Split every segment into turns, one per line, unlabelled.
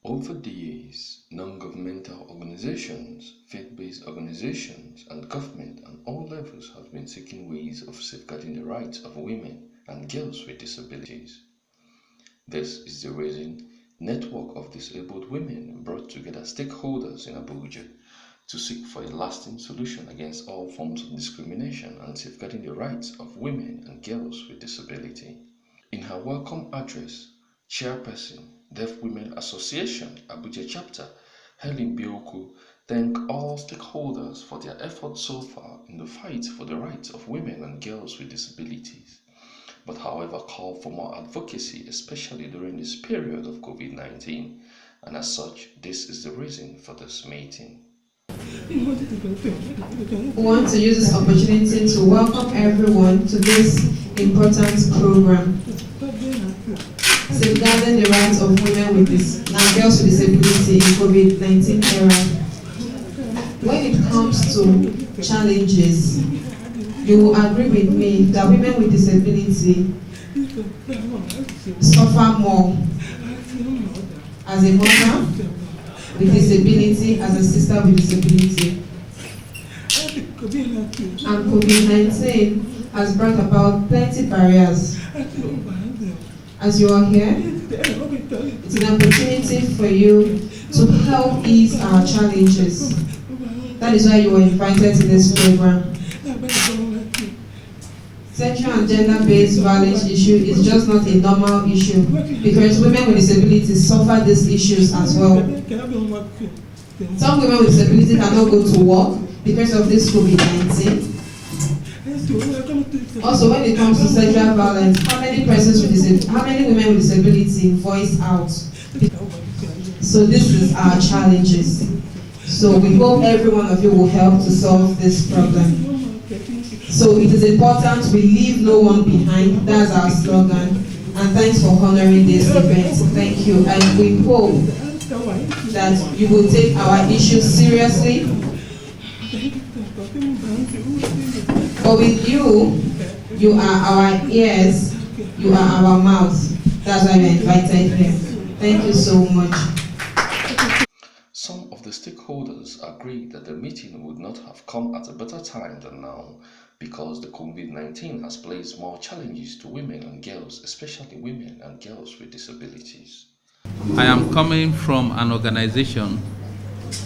Over the years, non-governmental organizations, faith-based organizations, and government on all levels have been seeking ways of safeguarding the rights of women and girls with disabilities. This is the reason Network of Disabled Women brought together stakeholders in Abuja to seek for a lasting solution against all forms of discrimination and safeguarding the rights of women and girls with disability. In her welcome address, Chairperson, Deaf Women Association Abuja Chapter, Helen Bioku, thanked all stakeholders for their efforts so far in the fight for the rights of women and girls with disabilities, but however called for more advocacy, especially during this period of COVID-19, and as such, this is the reason for this meeting.
We want to use this opportunity to welcome everyone to this important program, safeguarding the rights of women and girls with disability in COVID-19 era. When it comes to challenges, you will agree with me that women with disability suffer more as a mother with disability, as a sister with disability. And COVID-19 has brought about plenty barriers. As you are here, it's an opportunity for you to help ease our challenges. That is why you were invited to this program. Sexual and gender-based violence issue is just not a normal issue because women with disabilities suffer these issues as well. Some women with disability cannot go to work because of this COVID-19. Also, when it comes to sexual violence, how many women with disability voice out? So this is our challenges. So we hope every one of you will help to solve this problem. So it is important we leave no one behind. That's our slogan. And thanks for honoring this event. Thank you. And we hope that you will take our issues seriously. But with you, you are our ears, you are our mouths. That's why you're invited here. Thank you so much.
Some of the stakeholders agreed that the meeting would not have come at a better time than now because the COVID-19 has placed more challenges to women and girls, especially women and girls with disabilities.
I am coming from an organization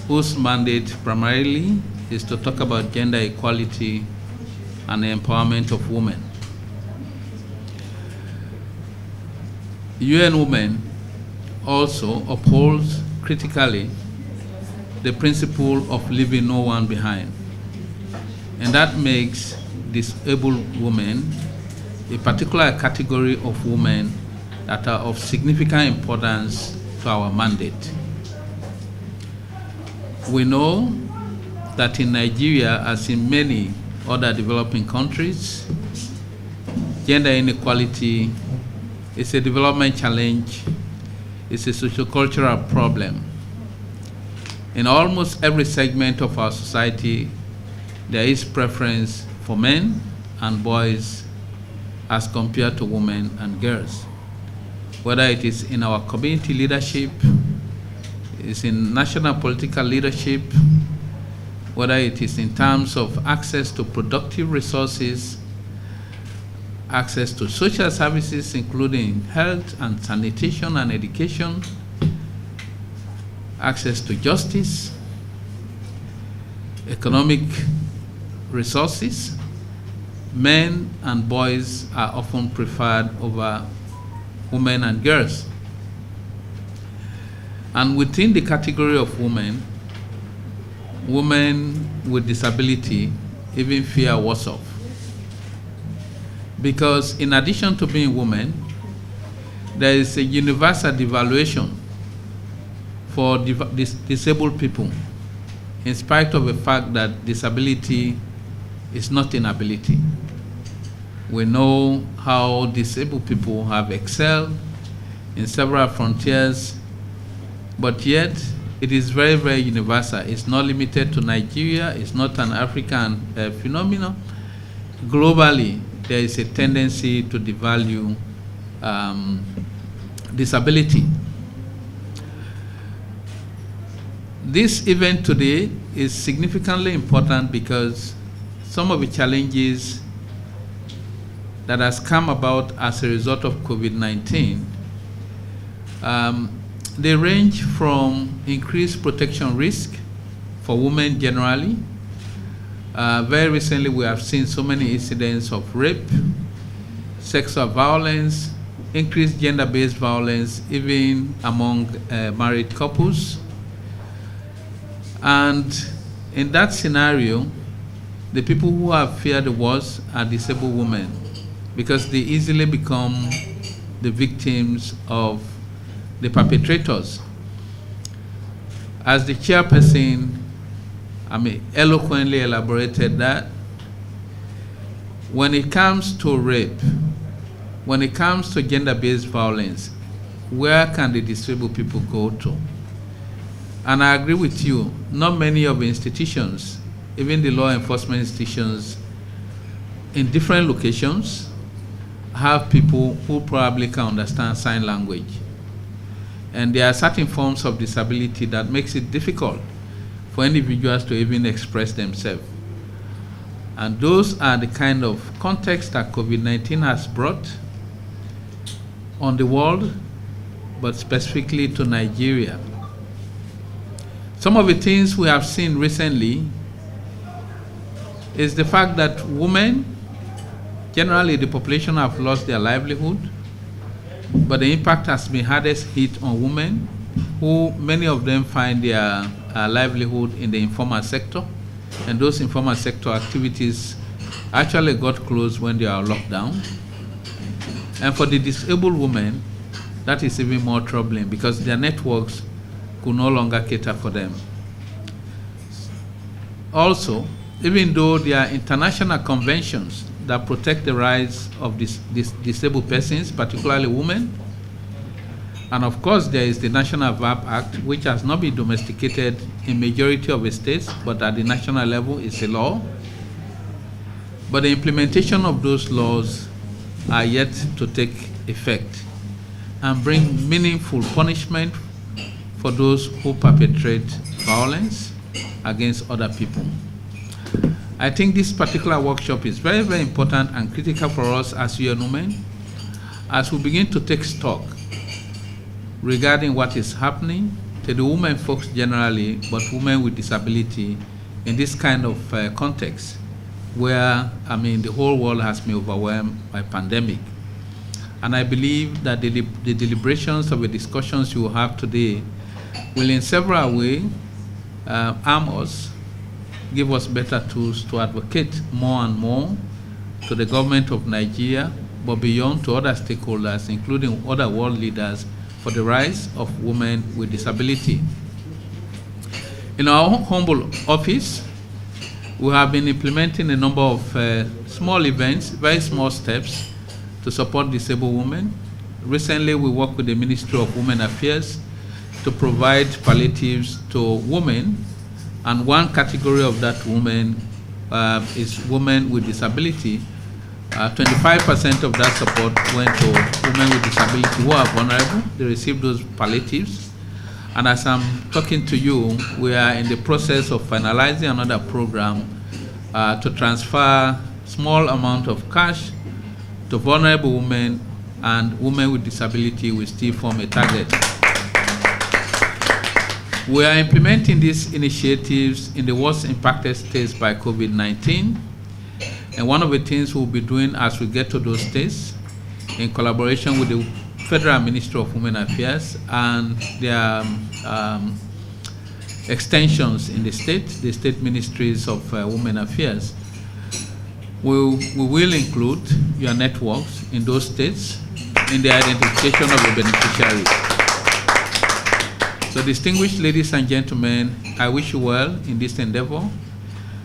whose mandate primarily is to talk about gender equality and the empowerment of women. UN Women also upholds critically the principle of leaving no one behind, and that makes disabled women a particular category of women that are of significant importance to our mandate. We know that in Nigeria, as in many other developing countries, gender inequality is a development challenge, it's a sociocultural problem. In almost every segment of our society, there is preference for men and boys as compared to women and girls. Whether it is in our community leadership, it's in national political leadership, whether it is in terms of access to productive resources, access to social services, including health and sanitation and education, access to justice, economic resources, men and boys are often preferred over women and girls. And within the category of women with disability even fear worse off. Because in addition to being women, there is a universal devaluation for disabled people, in spite of the fact that disability is not inability. We know how disabled people have excelled in several frontiers, but yet it is very, very universal. It's not limited to Nigeria. It's not an African phenomenon. Globally, there is a tendency to devalue disability. This event today is significantly important because some of the challenges that has come about as a result of COVID-19, they range from increased protection risk for women generally. Very recently, we have seen so many incidents of rape, sexual violence, increased gender-based violence, even among married couples. And in that scenario, the people who have feared the worst are disabled women because they easily become the victims of the perpetrators. As the chairperson, eloquently elaborated that when it comes to rape, when it comes to gender-based violence, where can the disabled people go to? And I agree with you, not many of the institutions, even the law enforcement institutions in different locations, have people who probably can understand sign language. And there are certain forms of disability that makes it difficult for individuals to even express themselves. And those are the kind of context that COVID-19 has brought on the world, but specifically to Nigeria. Some of the things we have seen recently is the fact that women, generally the population have lost their livelihood, but the impact has been hardest hit on women, who many of them find their livelihood in the informal sector, and those informal sector activities actually got closed when they are locked down. And for the disabled women, that is even more troubling because their networks could no longer cater for them. Also, even though there are international conventions that protect the rights of disabled persons, particularly women, and of course there is the National VAP Act, which has not been domesticated in majority of the states, but at the national level is a law. But the implementation of those laws are yet to take effect and bring meaningful punishment for those who perpetrate violence against other people. I think this particular workshop is very, very important and critical for us as UN Women as we begin to take stock regarding what is happening to the women folks generally, but women with disability in this kind of context where, the whole world has been overwhelmed by pandemic. And I believe that the deliberations of the discussions you will have today will in several ways arm us, give us better tools to advocate more and more to the government of Nigeria, but beyond to other stakeholders, including other world leaders, for the rights of women with disability. In our humble office, we have been implementing a number of small events, very small steps to support disabled women. Recently, we worked with the Ministry of Women Affairs to provide palliatives to women, and one category of that woman is women with disability. 25% of that support went to women with disability who are vulnerable. They received those palliatives. And as I'm talking to you, we are in the process of finalizing another program to transfer small amount of cash to vulnerable women, and women with disability will still form a target. We are implementing these initiatives in the worst impacted states by COVID-19. And one of the things we'll be doing as we get to those states, in collaboration with the Federal Ministry of Women Affairs and their extensions in the state ministries of Women Affairs, we will include your networks in those states in the identification of the beneficiaries. So distinguished ladies and gentlemen, I wish you well in this endeavor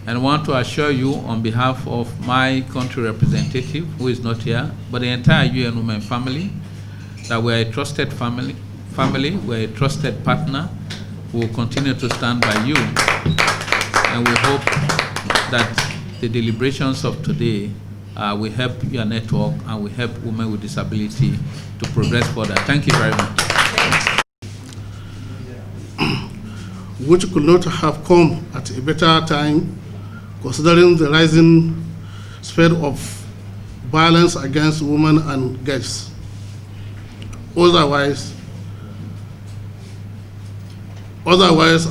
and want to assure you on behalf of my country representative, who is not here, but the entire UN Women family, that we are a trusted family, we are a trusted partner. We will continue to stand by you, and we hope that the deliberations of today will help your network and will help women with disability to progress further. Thank you very much.
which could not have come at a better time, considering the rising spread of violence against women and girls. Otherwise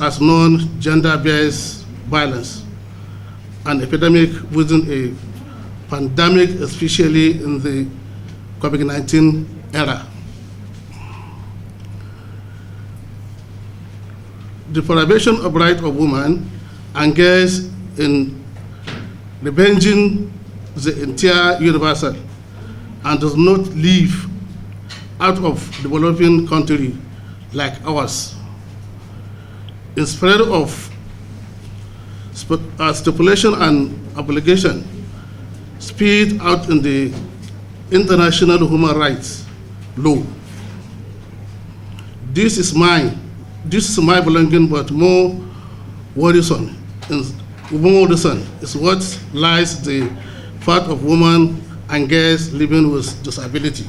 as known gender-based violence, an epidemic within a pandemic, especially in the COVID-19 era. The deprivation of rights of women and girls in revenging the entire universal and does not live out of developing country like ours. In spite of stipulation and obligation spelled out in the international human rights law. This is my belonging, but more worrisome is what lies the part of women and girls living with disability.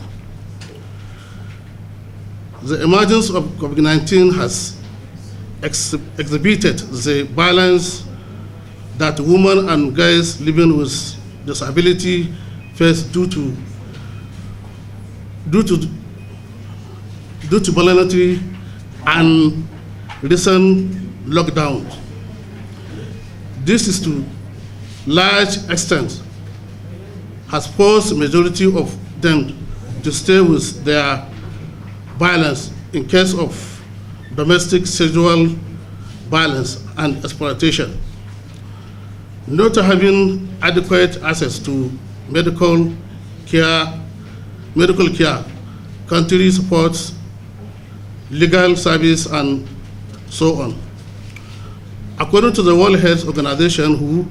The emergence of COVID-19 has exhibited the violence that women and girls living with disability face due to vulnerability and recent lockdown. This is to large extent has forced the majority of them to stay with their violence in case of domestic sexual violence and exploitation. Not having adequate access to medical care, country support, legal service, and so on. According to the World Health Organization, WHO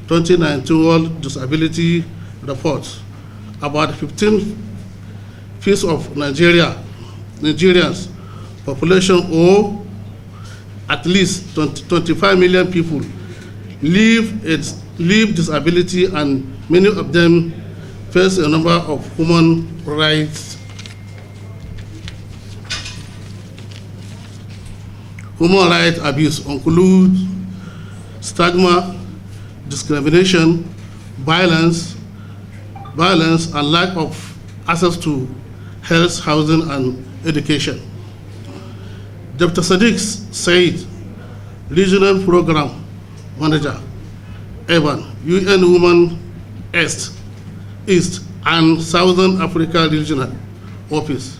2019 World Disability Report, about 15% of Nigerians population, or at least 25 million people, live disability, and many of them face a number of human rights abuse, include stigma, discrimination, violence, and lack of access to health, housing, and education. Dr. Sadiq Said, Regional Program Manager, Evan, UN Women East and Southern Africa Regional Office,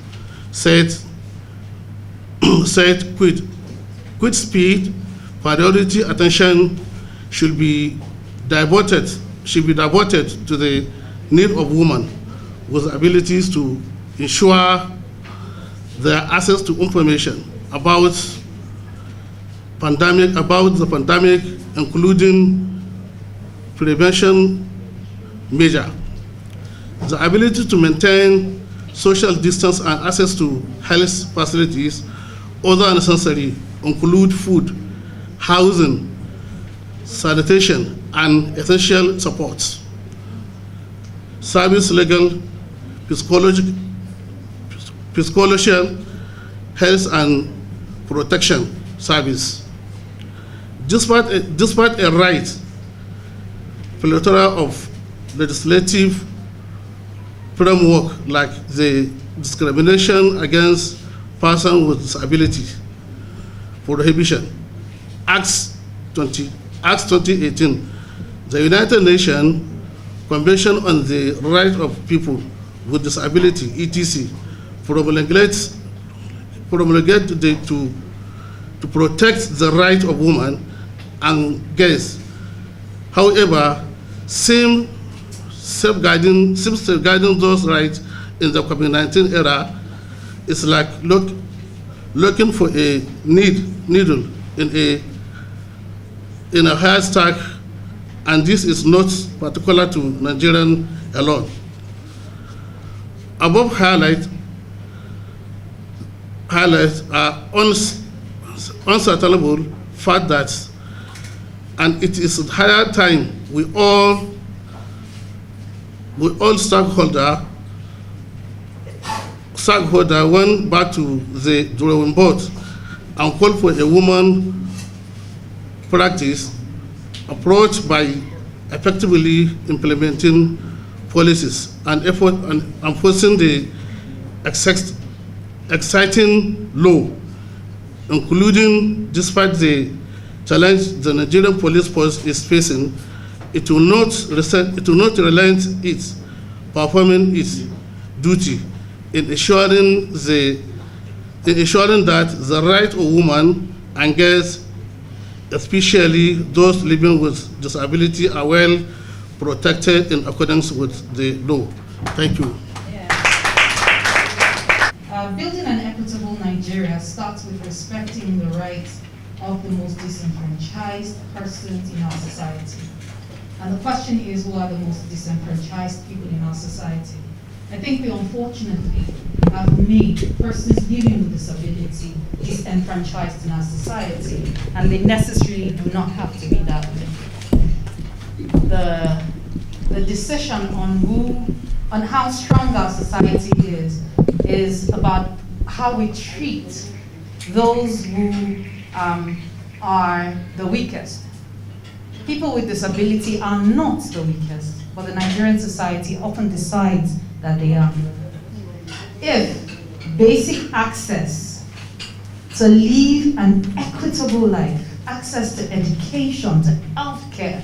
said quick speed, priority attention should be devoted to the need of women with abilities to ensure their access to information about the pandemic, including prevention measures. The ability to maintain social distance and access to health facilities, other necessary, include food, housing, sanitation, and essential supports. Service, legal, psychological, health, and protection service. Despite a right plethora of legislative framework like the Discrimination Against Persons with Disability Prohibition, Acts 2018, the United Nations Convention on the Rights of People with Disability, ETC, promulgated to protect the rights of women and girls. However, seems safeguarding those rights in the COVID-19 era is like looking for a needle in a haystack, and this is not particular to Nigerian alone. Above highlights are uncertainable fact that, and it is higher time we all stakeholder went back to the drawing board and called for a woman practice approach by effectively implementing policies and effort on enforcing the exciting law, including despite the challenge the Nigerian police force is facing, it will not relent its performing its duty in ensuring that the rights of women and girls, especially those living with disability, are well protected in accordance with the law. Thank you.
Building an equitable Nigeria starts with respecting the rights of the most disenfranchised persons in our society. And the question is, who are the most disenfranchised people in our society? I think we unfortunately have made persons living with disability disenfranchised in our society, and they necessarily do not have to be that way. The decision on how strong our society is about how we treat those who are the weakest. People with disability are not the weakest, but the Nigerian society often decides that they are. If basic access to live an equitable life, access to education, to healthcare,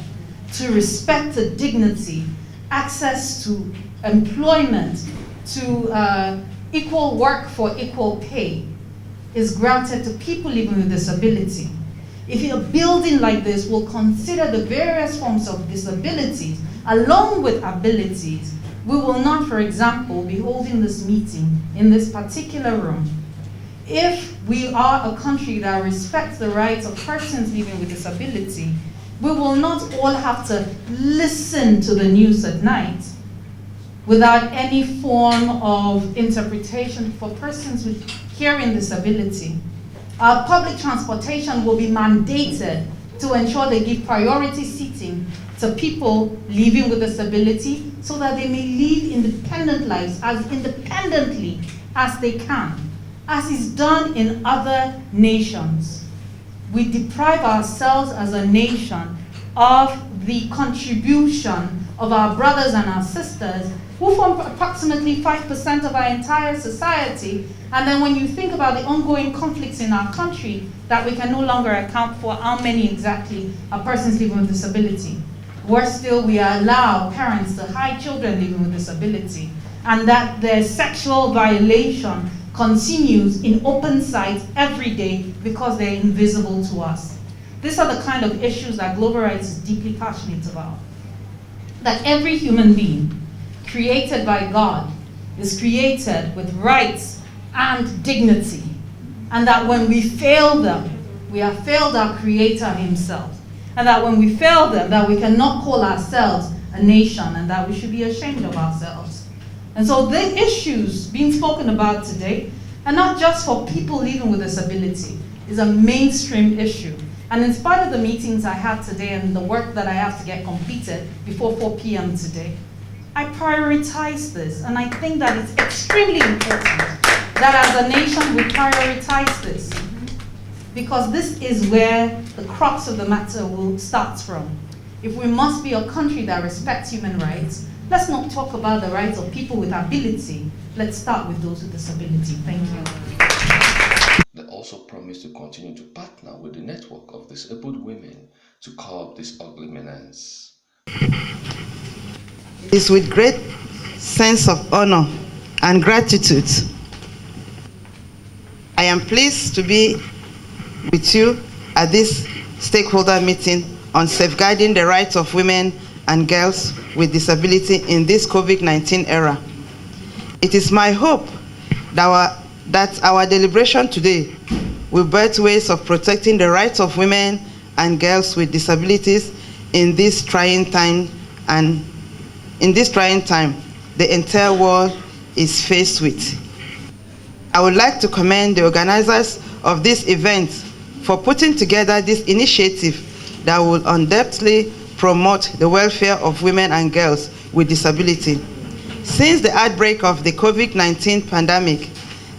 to respect, to dignity, access to employment, to equal work for equal pay is granted to people living with disability. If a building like this will consider the various forms of disabilities along with abilities, we will not, for example, be holding this meeting in this particular room. If we are a country that respects the rights of persons living with disability, we will not all have to listen to the news at night without any form of interpretation for persons with hearing disability. Our public transportation will be mandated to ensure they give priority seating to people living with disability so that they may live independent lives as independently as they can, as is done in other nations. We deprive ourselves as a nation of the contribution of our brothers and our sisters who form approximately 5% of our entire society. And then when you think about the ongoing conflicts in our country, that we can no longer account for how many exactly are persons living with disability. Worse still, we allow parents to hide children living with disability, and that their sexual violation continues in open sight every day because they're invisible to us. These are the kind of issues that Global Rights is deeply passionate about. That every human being created by God is created with rights and dignity, and that when we fail them, we have failed our Creator Himself, and that when we fail them, that we cannot call ourselves a nation, and that we should be ashamed of ourselves. And so the issues being spoken about today are not just for people living with disability. It's a mainstream issue. And in spite of the meetings I had today and the work that I have to get completed before 4 p.m. today, I prioritize this, and I think that it's extremely important that as a nation we prioritize this, because this is where the crux of the matter will start from. If we must be a country that respects human rights, let's not talk about the rights of people with ability. Let's start with those with disability. Thank you.
They also promised to continue to partner with the network of disabled women to curb this ugly menace.
It is with great sense of honor and gratitude I am pleased to be with you at this stakeholder meeting on safeguarding the rights of women and girls with disability in this COVID-19 era. It is my hope that our deliberation today will birth ways of protecting the rights of women and girls with disabilities in this trying time, and in this trying time the entire world is faced with. I would like to commend the organizers of this event for putting together this initiative that will undoubtedly promote the welfare of women and girls with disability. Since the outbreak of the COVID-19 pandemic,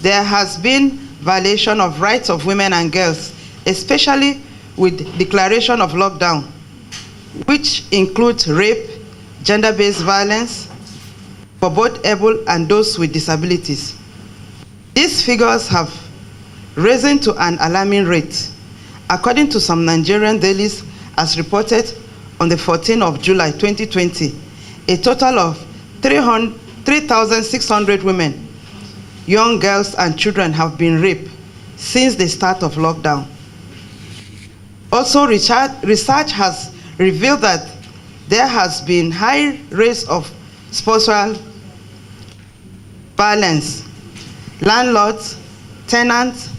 there has been violation of rights of women and girls, especially with declaration of lockdown, which includes rape, gender-based violence for both able and those with disabilities. These figures have risen to an alarming rate. According to some Nigerian dailies, as reported on the 14th of July 2020, a total of 3,600 women, young girls and children have been raped since the start of lockdown. Also, research has revealed that there has been high rates of spousal violence. Landlords, tenants,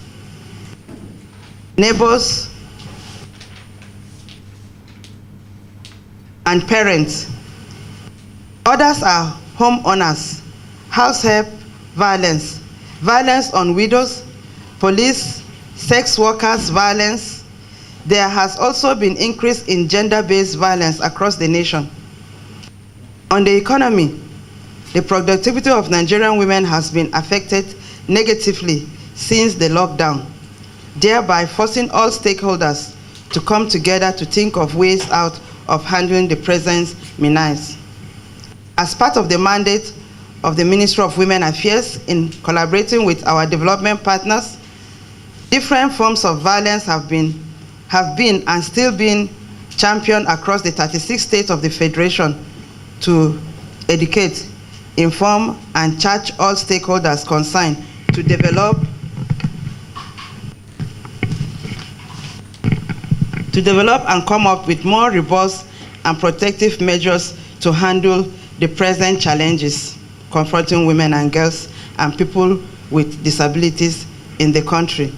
neighbors, and parents. Others are homeowners, house help violence, violence on widows, police, sex workers violence. There has also been increase in gender-based violence across the nation. On the economy, the productivity of Nigerian women has been affected negatively since the lockdown, thereby forcing all stakeholders to come together to think of ways out of handling the present menace. As part of the mandate of the Ministry of Women Affairs in collaborating with our development partners, different forms of violence have been and still being championed across the 36 states of the Federation to educate, inform, and charge all stakeholders concerned to develop and come up with more robust and protective measures to handle the present challenges confronting women and girls and people with disabilities in the country.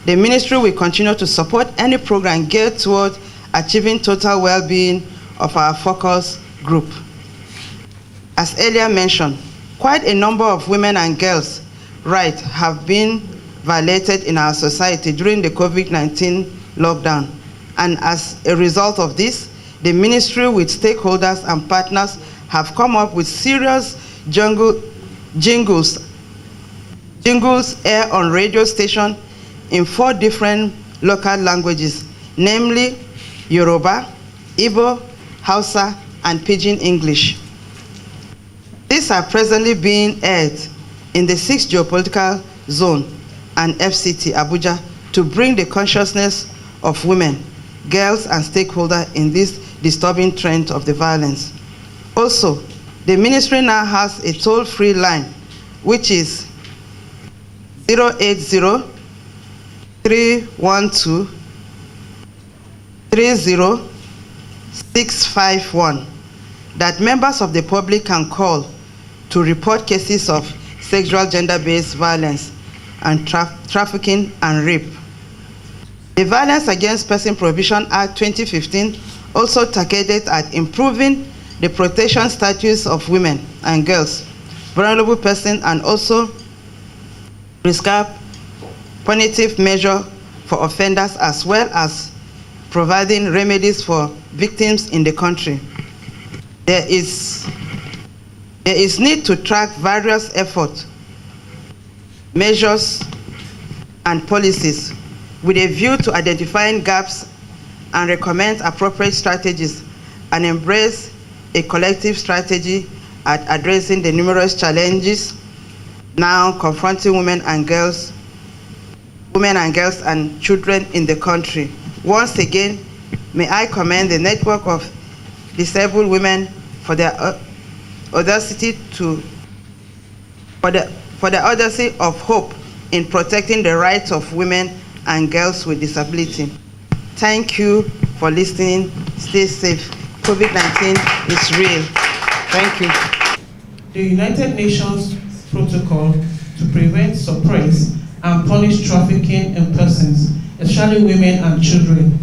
The ministry will continue to support any program geared toward achieving total well-being of our focus group. As earlier mentioned, quite a number of women and girls' rights have been violated in our society during the COVID-19 lockdown. And as a result of this, the ministry with stakeholders and partners have come up with serious jingles aired on radio stations in 4 different local languages, namely Yoruba, Igbo, Hausa, and Pidgin English. These are presently being aired in the 6th geopolitical zone and FCT, Abuja, to bring the consciousness of women, girls, and stakeholders in this disturbing trend of the violence. Also, the ministry now has a toll-free line, which is 080-312-30651 that members of the public can call to report cases of sexual gender-based violence and trafficking and rape. The Violence Against Person Prohibition Act 2015 also targeted at improving the protection status of women and girls, vulnerable persons, and also prescribe punitive measure for offenders, as well as providing remedies for victims in the country. There is need to track various efforts, measures, and policies with a view to identifying gaps and recommend appropriate strategies and embrace a collective strategy at addressing the numerous challenges now confronting women and girls and children in the country. Once again, may I commend the network of disabled women for their audacity of hope in protecting the rights of women and girls with disability. Thank you for listening. Stay safe. COVID-19 is real. Thank you.
The United Nations Protocol to prevent, suppress, and punish trafficking in persons, especially women and children,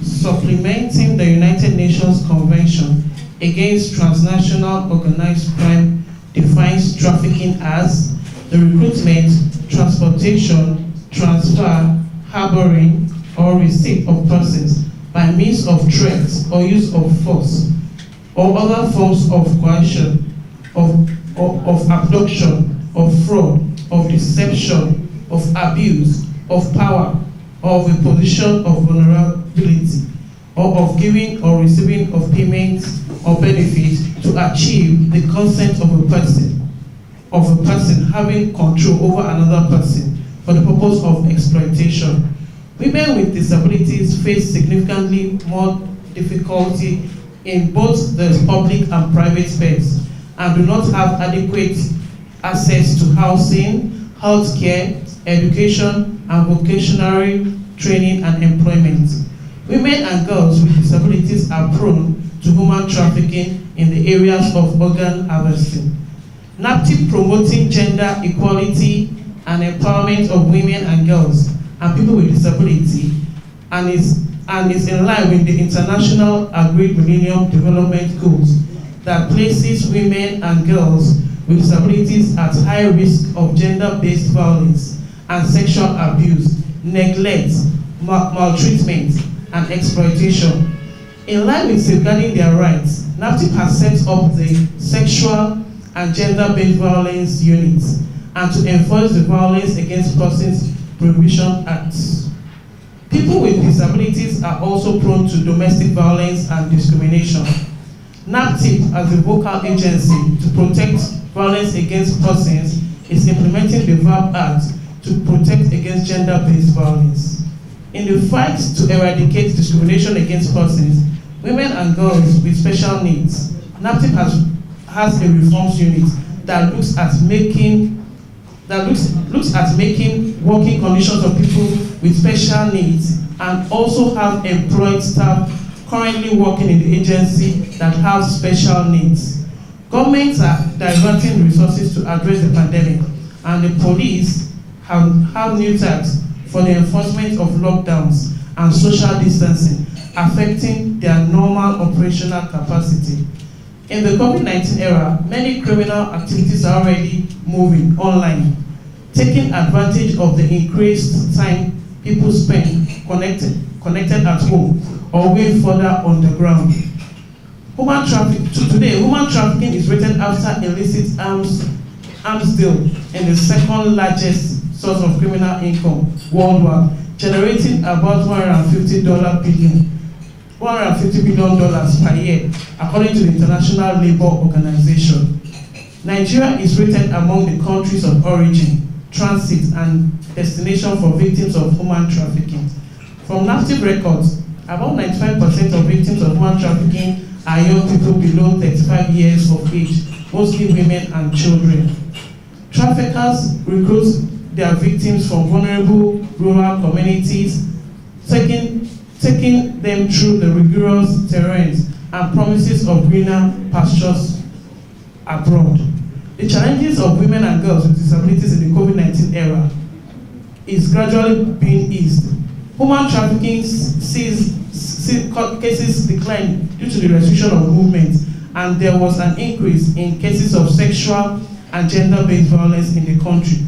supplementing the United Nations Convention against Transnational Organized Crime, defines trafficking as the recruitment, transportation, transfer, harboring, or receipt of persons by means of threats or use of force or other forms of coercion, of abduction, of fraud, of deception, of abuse, of power, or of a position of responsibility or of giving or receiving of payments or benefits to achieve the consent of a person having control over another person for the purpose of exploitation. Women with disabilities face significantly more difficulty in both the public and private space and do not have adequate access to housing, healthcare, education, and vocational training and employment. Women and girls with disabilities are prone to human trafficking in the areas of organ harvesting. NAPTIP promoting gender equality and empowerment of women and girls and people with disability and is in line with the international agreed Millennium Development Goals that places women and girls with disabilities at high risk of gender-based violence and sexual abuse, neglect, maltreatment, and exploitation. In line with safeguarding their rights, NAPTIP has set up the Sexual and Gender-Based Violence Units and to enforce the Violence Against Persons Prohibition Act. People with disabilities are also prone to domestic violence and discrimination. NAPTIP, as a vocal agency to protect violence against persons, is implementing the VAP Act to protect against gender-based violence. In the fight to eradicate discrimination against persons, women and girls with special needs, NAPTIP has a reforms unit that looks at making working conditions of people with special needs and also have employed staff currently working in the agency that have special needs. Governments are diverting resources to address the pandemic, and the police have new tasks for the enforcement of lockdowns and social distancing, affecting their normal operational capacity. In the COVID-19 era, many criminal activities are already moving online, taking advantage of the increased time people spend connected at home or way further on the ground. Today, human trafficking is rated after illicit arms deal in the second largest source of criminal income worldwide, generating about $150 billion per year, according to the International Labour Organization. Nigeria is rated among the countries of origin, transit, and destination for victims of human trafficking. From NAPTIP records, about 95% of victims of human trafficking are young people below 35 years of age, mostly women and children. Traffickers recruit their victims from vulnerable rural communities, taking them through the rigorous terrains and promises of greener pastures abroad. The challenges of women and girls with disabilities in the COVID-19 era is gradually being eased. Human trafficking cases declined due to the restriction of movement, and there was an increase in cases of sexual and gender-based violence in the country.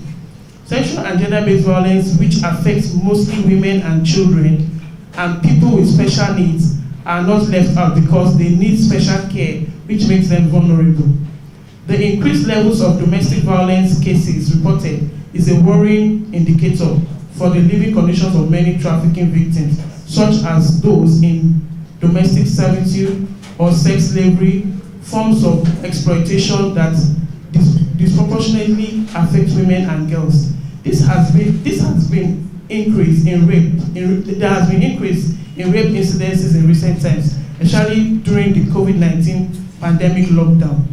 Sexual and gender-based violence, which affects mostly women and children and people with special needs, are not left out because they need special care, which makes them vulnerable. The increased levels of domestic violence cases reported is a worrying indicator for the living conditions of many trafficking victims, such as those in domestic servitude or sex slavery, forms of exploitation that disproportionately affect women and girls. There has been increase in rape. There has been increase in rape incidences in recent times, especially during the COVID-19 pandemic lockdown.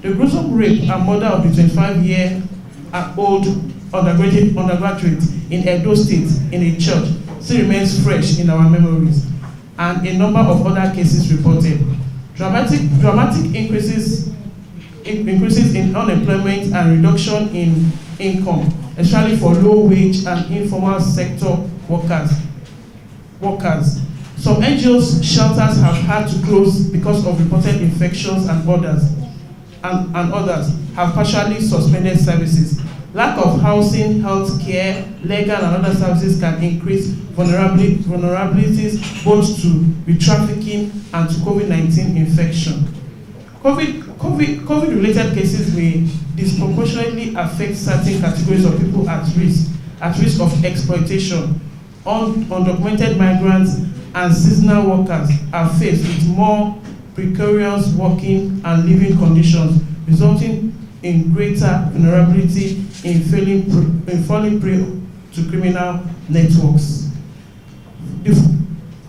The gruesome rape and murder of the 25-year-old undergraduate in Edo State in a church still remains fresh in our memories, and a number of other cases reported. Dramatic increases in unemployment and reduction in income, especially for low-wage and informal sector workers. Some NGOs shelters have had to close because of reported infections, and others have partially suspended services. Lack of housing, health care, legal and other services can increase vulnerabilities both to the trafficking and to COVID-19 infection. COVID-related cases may disproportionately affect certain categories of people at risk of exploitation. Undocumented migrants and seasonal workers are faced with more precarious working and living conditions, resulting in greater vulnerability in falling prey to criminal networks.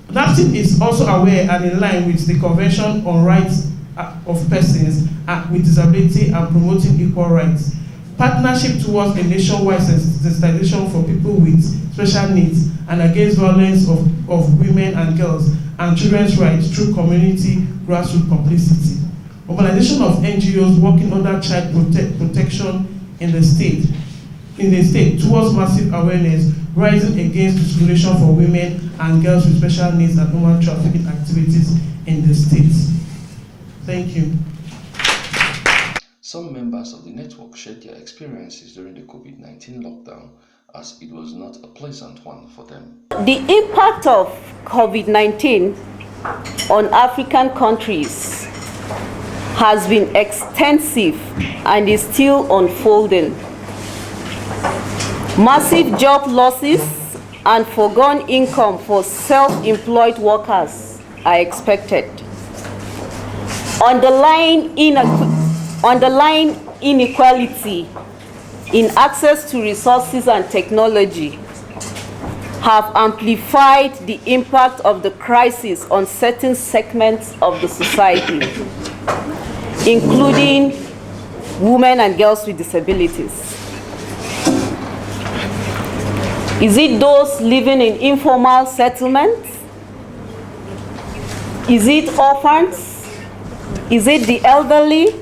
NAPTIP is also aware and in line with the Convention on Rights of Persons with Disability and Promoting Equal Rights. Partnership towards a nationwide sensitization for people with special needs and against violence of women and girls and children's rights through community grassroots complicity. Mobilization of NGOs working under child protection in the state towards massive awareness, rising against discrimination for women and girls with special needs and human trafficking activities in the state. Thank you.
Some members of the network shared their experiences during the COVID-19 lockdown, as it was not a pleasant one for them.
The impact of COVID-19 on African countries has been extensive and is still unfolding. Massive job losses and foregone income for self-employed workers are expected. Underlying inequality in access to resources and technology have amplified the impact of the crisis on certain segments of the society, including women and girls with disabilities. Is it those living in informal settlements? Is it orphans? Is it the elderly?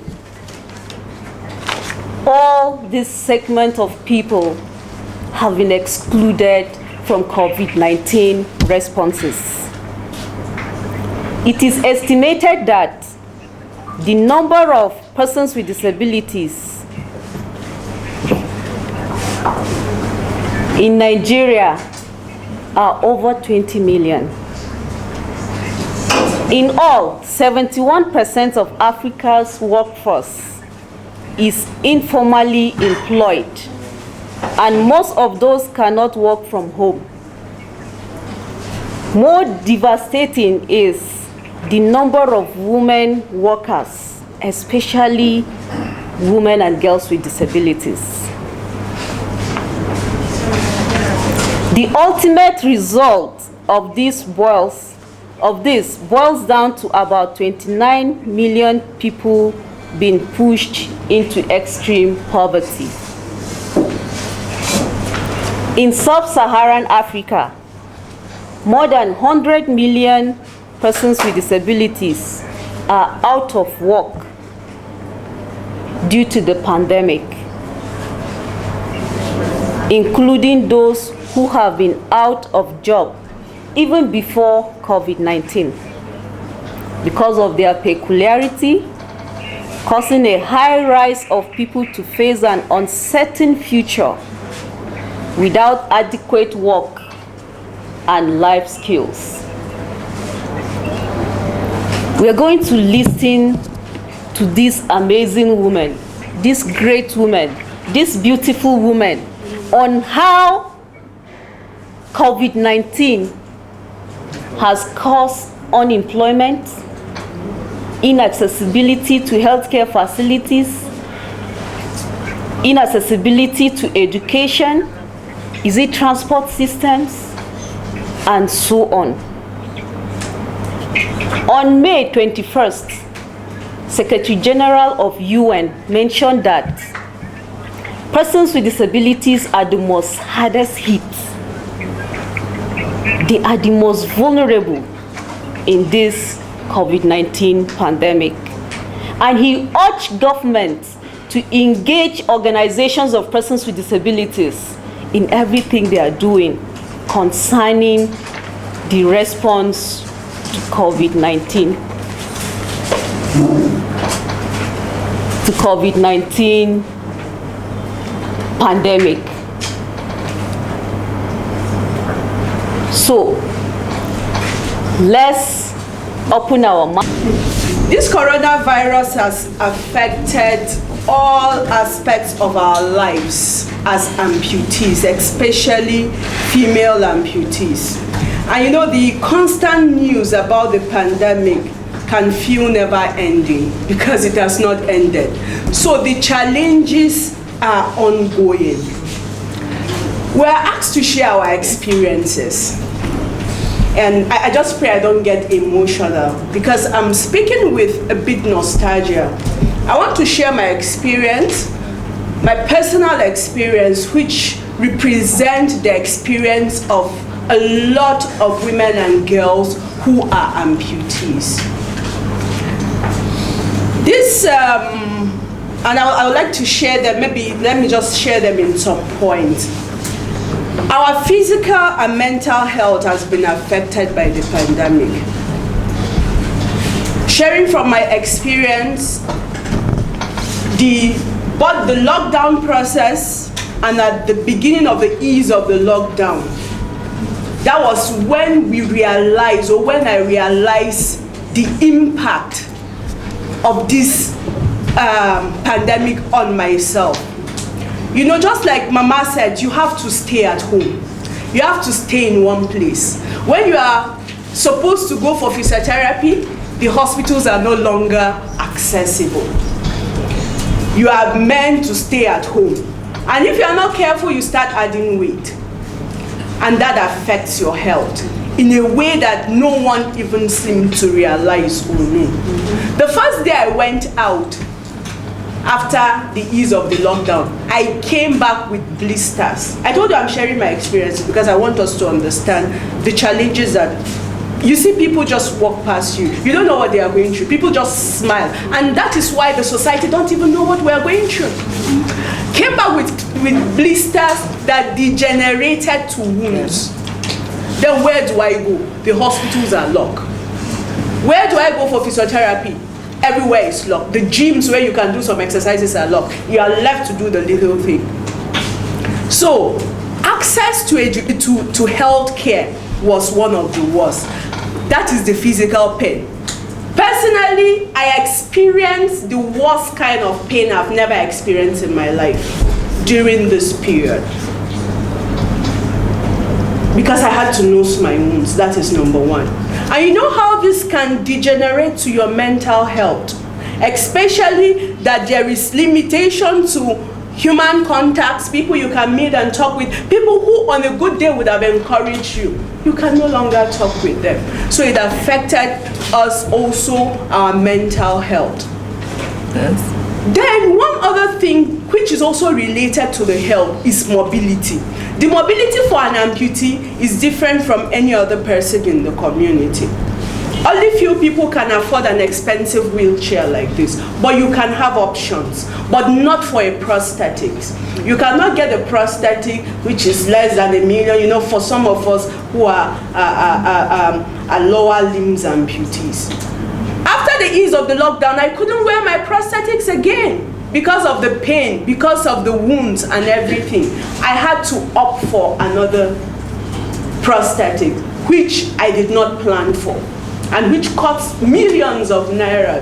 All this segment of people have been excluded from COVID-19 responses. It is estimated that the number of persons with disabilities in Nigeria are over 20 million. In all, 71% of Africa's workforce is informally employed, and most of those cannot work from home. More devastating is the number of women workers, especially women and girls with disabilities. The ultimate result of this boils down to about 29 million people being pushed into extreme poverty. In sub-Saharan Africa, more than 100 million persons with disabilities are out of work due to the pandemic, including those who have been out of job even before COVID-19 because of their peculiarity, causing a high rise of people to face an uncertain future without adequate work and life skills. We are going to listen to this amazing woman, this great woman, this beautiful woman, on how COVID-19 has caused unemployment, inaccessibility to healthcare facilities, inaccessibility to education, is it transport systems, and so on. On May 21st, Secretary General of UN mentioned that persons with disabilities are the most hardest hit. They are the most vulnerable in this COVID-19 pandemic. And he urged governments to engage organizations of persons with disabilities in everything they are doing concerning the response to COVID-19. To COVID-19 pandemic. So, let's open our mouth.
This coronavirus has affected all aspects of our lives as amputees, especially female amputees. And you know, the constant news about the pandemic can feel never ending because it has not ended. So the challenges are ongoing. We're asked to share our experiences. And I just pray I don't get emotional because I'm speaking with a bit nostalgia. I want to share my experience, my personal experience, which represent the experience of a lot of women and girls who are amputees. This, and I would like to share them, maybe let me just share them in some points. Our physical and mental health has been affected by the pandemic. Sharing from my experience, both the lockdown process and at the beginning of the ease of the lockdown, that was when we realized, or when I realized the impact of this pandemic on myself. You know, just like Mama said, you have to stay at home. You have to stay in one place. When you are supposed to go for physiotherapy, the hospitals are no longer accessible. You are meant to stay at home. And if you are not careful, you start adding weight. And that affects your health in a way that no one even seemed to realize or know. The first day I went out, after the ease of the lockdown, I came back with blisters. I told you I'm sharing my experience because I want us to understand the challenges that, you see people just walk past you. You don't know what they are going through. People just smile. And that is why the society don't even know what we are going through. Came back with blisters that degenerated to wounds. Then where do I go? The hospitals are locked. Where do I go for physiotherapy? Everywhere is locked. The gyms where you can do some exercises are locked. You are left to do the little thing. So, access to health care was one of the worst. That is the physical pain. Personally, I experienced the worst kind of pain I've never experienced in my life during this period. Because I had to nose my wounds, that is number one. And you know how this can degenerate to your mental health, especially that there is limitation to human contacts, people you can meet and talk with, people who on a good day would have encouraged you. You can no longer talk with them. So it affected us also, our mental health. Yes. Then one other thing which is also related to the health is mobility. The mobility for an amputee is different from any other person in the community. Only few people can afford an expensive wheelchair like this, but you can have options, but not for a prosthetic. You cannot get a prosthetic which is less than $1 million, you know, for some of us who are lower limbs amputees. After the ease of the lockdown, I couldn't wear my prosthetics again because of the pain, because of the wounds and everything. I had to opt for another prosthetic, which I did not plan for, and which cost millions of naira,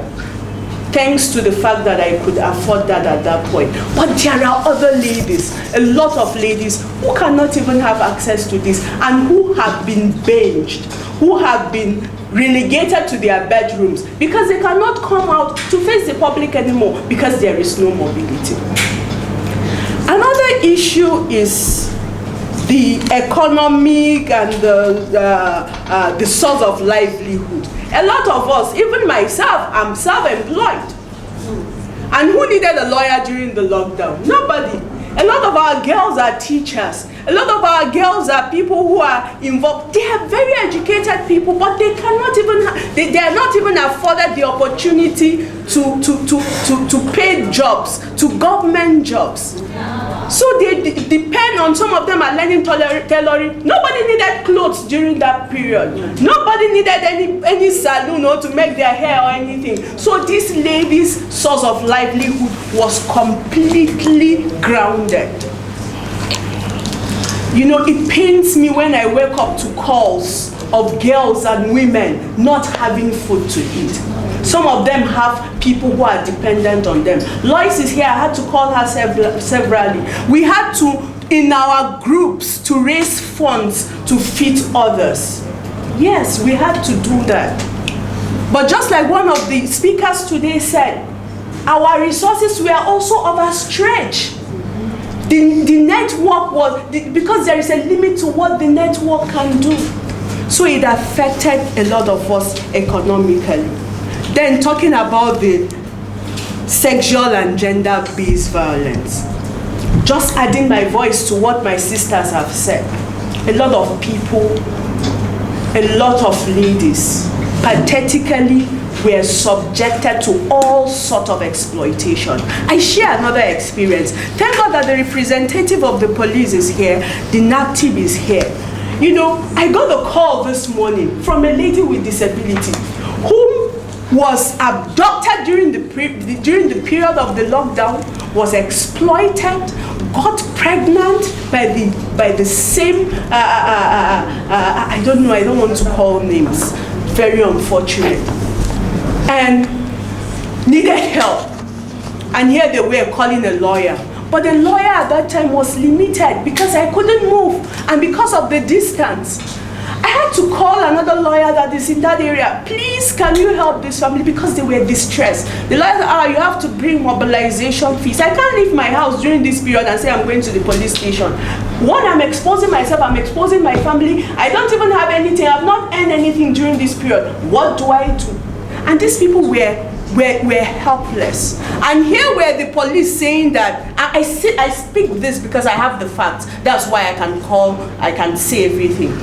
thanks to the fact that I could afford that at that point. But there are other ladies, a lot of ladies, who cannot even have access to this, and who have been benched, who have been relegated to their bedrooms because they cannot come out to face the public anymore because there is no mobility. Another issue is the economic and the source of livelihood. A lot of us, even myself, I'm self-employed. And who needed a lawyer during the lockdown? Nobody. A lot of our girls are teachers. A lot of our girls are people who are involved. They are very educated people, but they cannot even, they are not even afforded the opportunity to paid jobs, to government jobs. So they depend on, some of them are learning tailoring. Nobody needed clothes during that period. Nobody needed any salon or to make their hair or anything. So this lady's source of livelihood was completely grounded. You know, it pains me when I wake up to calls of girls and women not having food to eat. Some of them have people who are dependent on them. Lois is here. I had to call her severally. We had to, in our groups, to raise funds to feed others. Yes, we had to do that. But just like one of the speakers today said, our resources were also overstretched. The network was, because there is a limit to what the network can do. So it affected a lot of us economically. Then talking about the sexual and gender-based violence, just adding my voice to what my sisters have said, a lot of people, a lot of ladies, pathetically, were subjected to all sorts of exploitation. I share another experience. Thank God that the representative of the police is here, the NAPTIB is here. You know, I got a call this morning from a lady with disability who was abducted during the period of the lockdown, was exploited, got pregnant by the same, I don't know, I don't want to call names, very unfortunate, and needed help. And here they were calling a lawyer. But the lawyer at that time was limited because I couldn't move, and because of the distance. I had to call another lawyer that is in that area. Please, can you help this family? Because they were distressed. The lawyer said, you have to bring mobilization fees. I can't leave my house during this period and say I'm going to the police station. One, I'm exposing myself, I'm exposing my family. I don't even have anything. I've not earned anything during this period. What do I do? And these people were helpless. And here were the police saying that, I speak this because I have the facts. That's why I can call, I can say everything.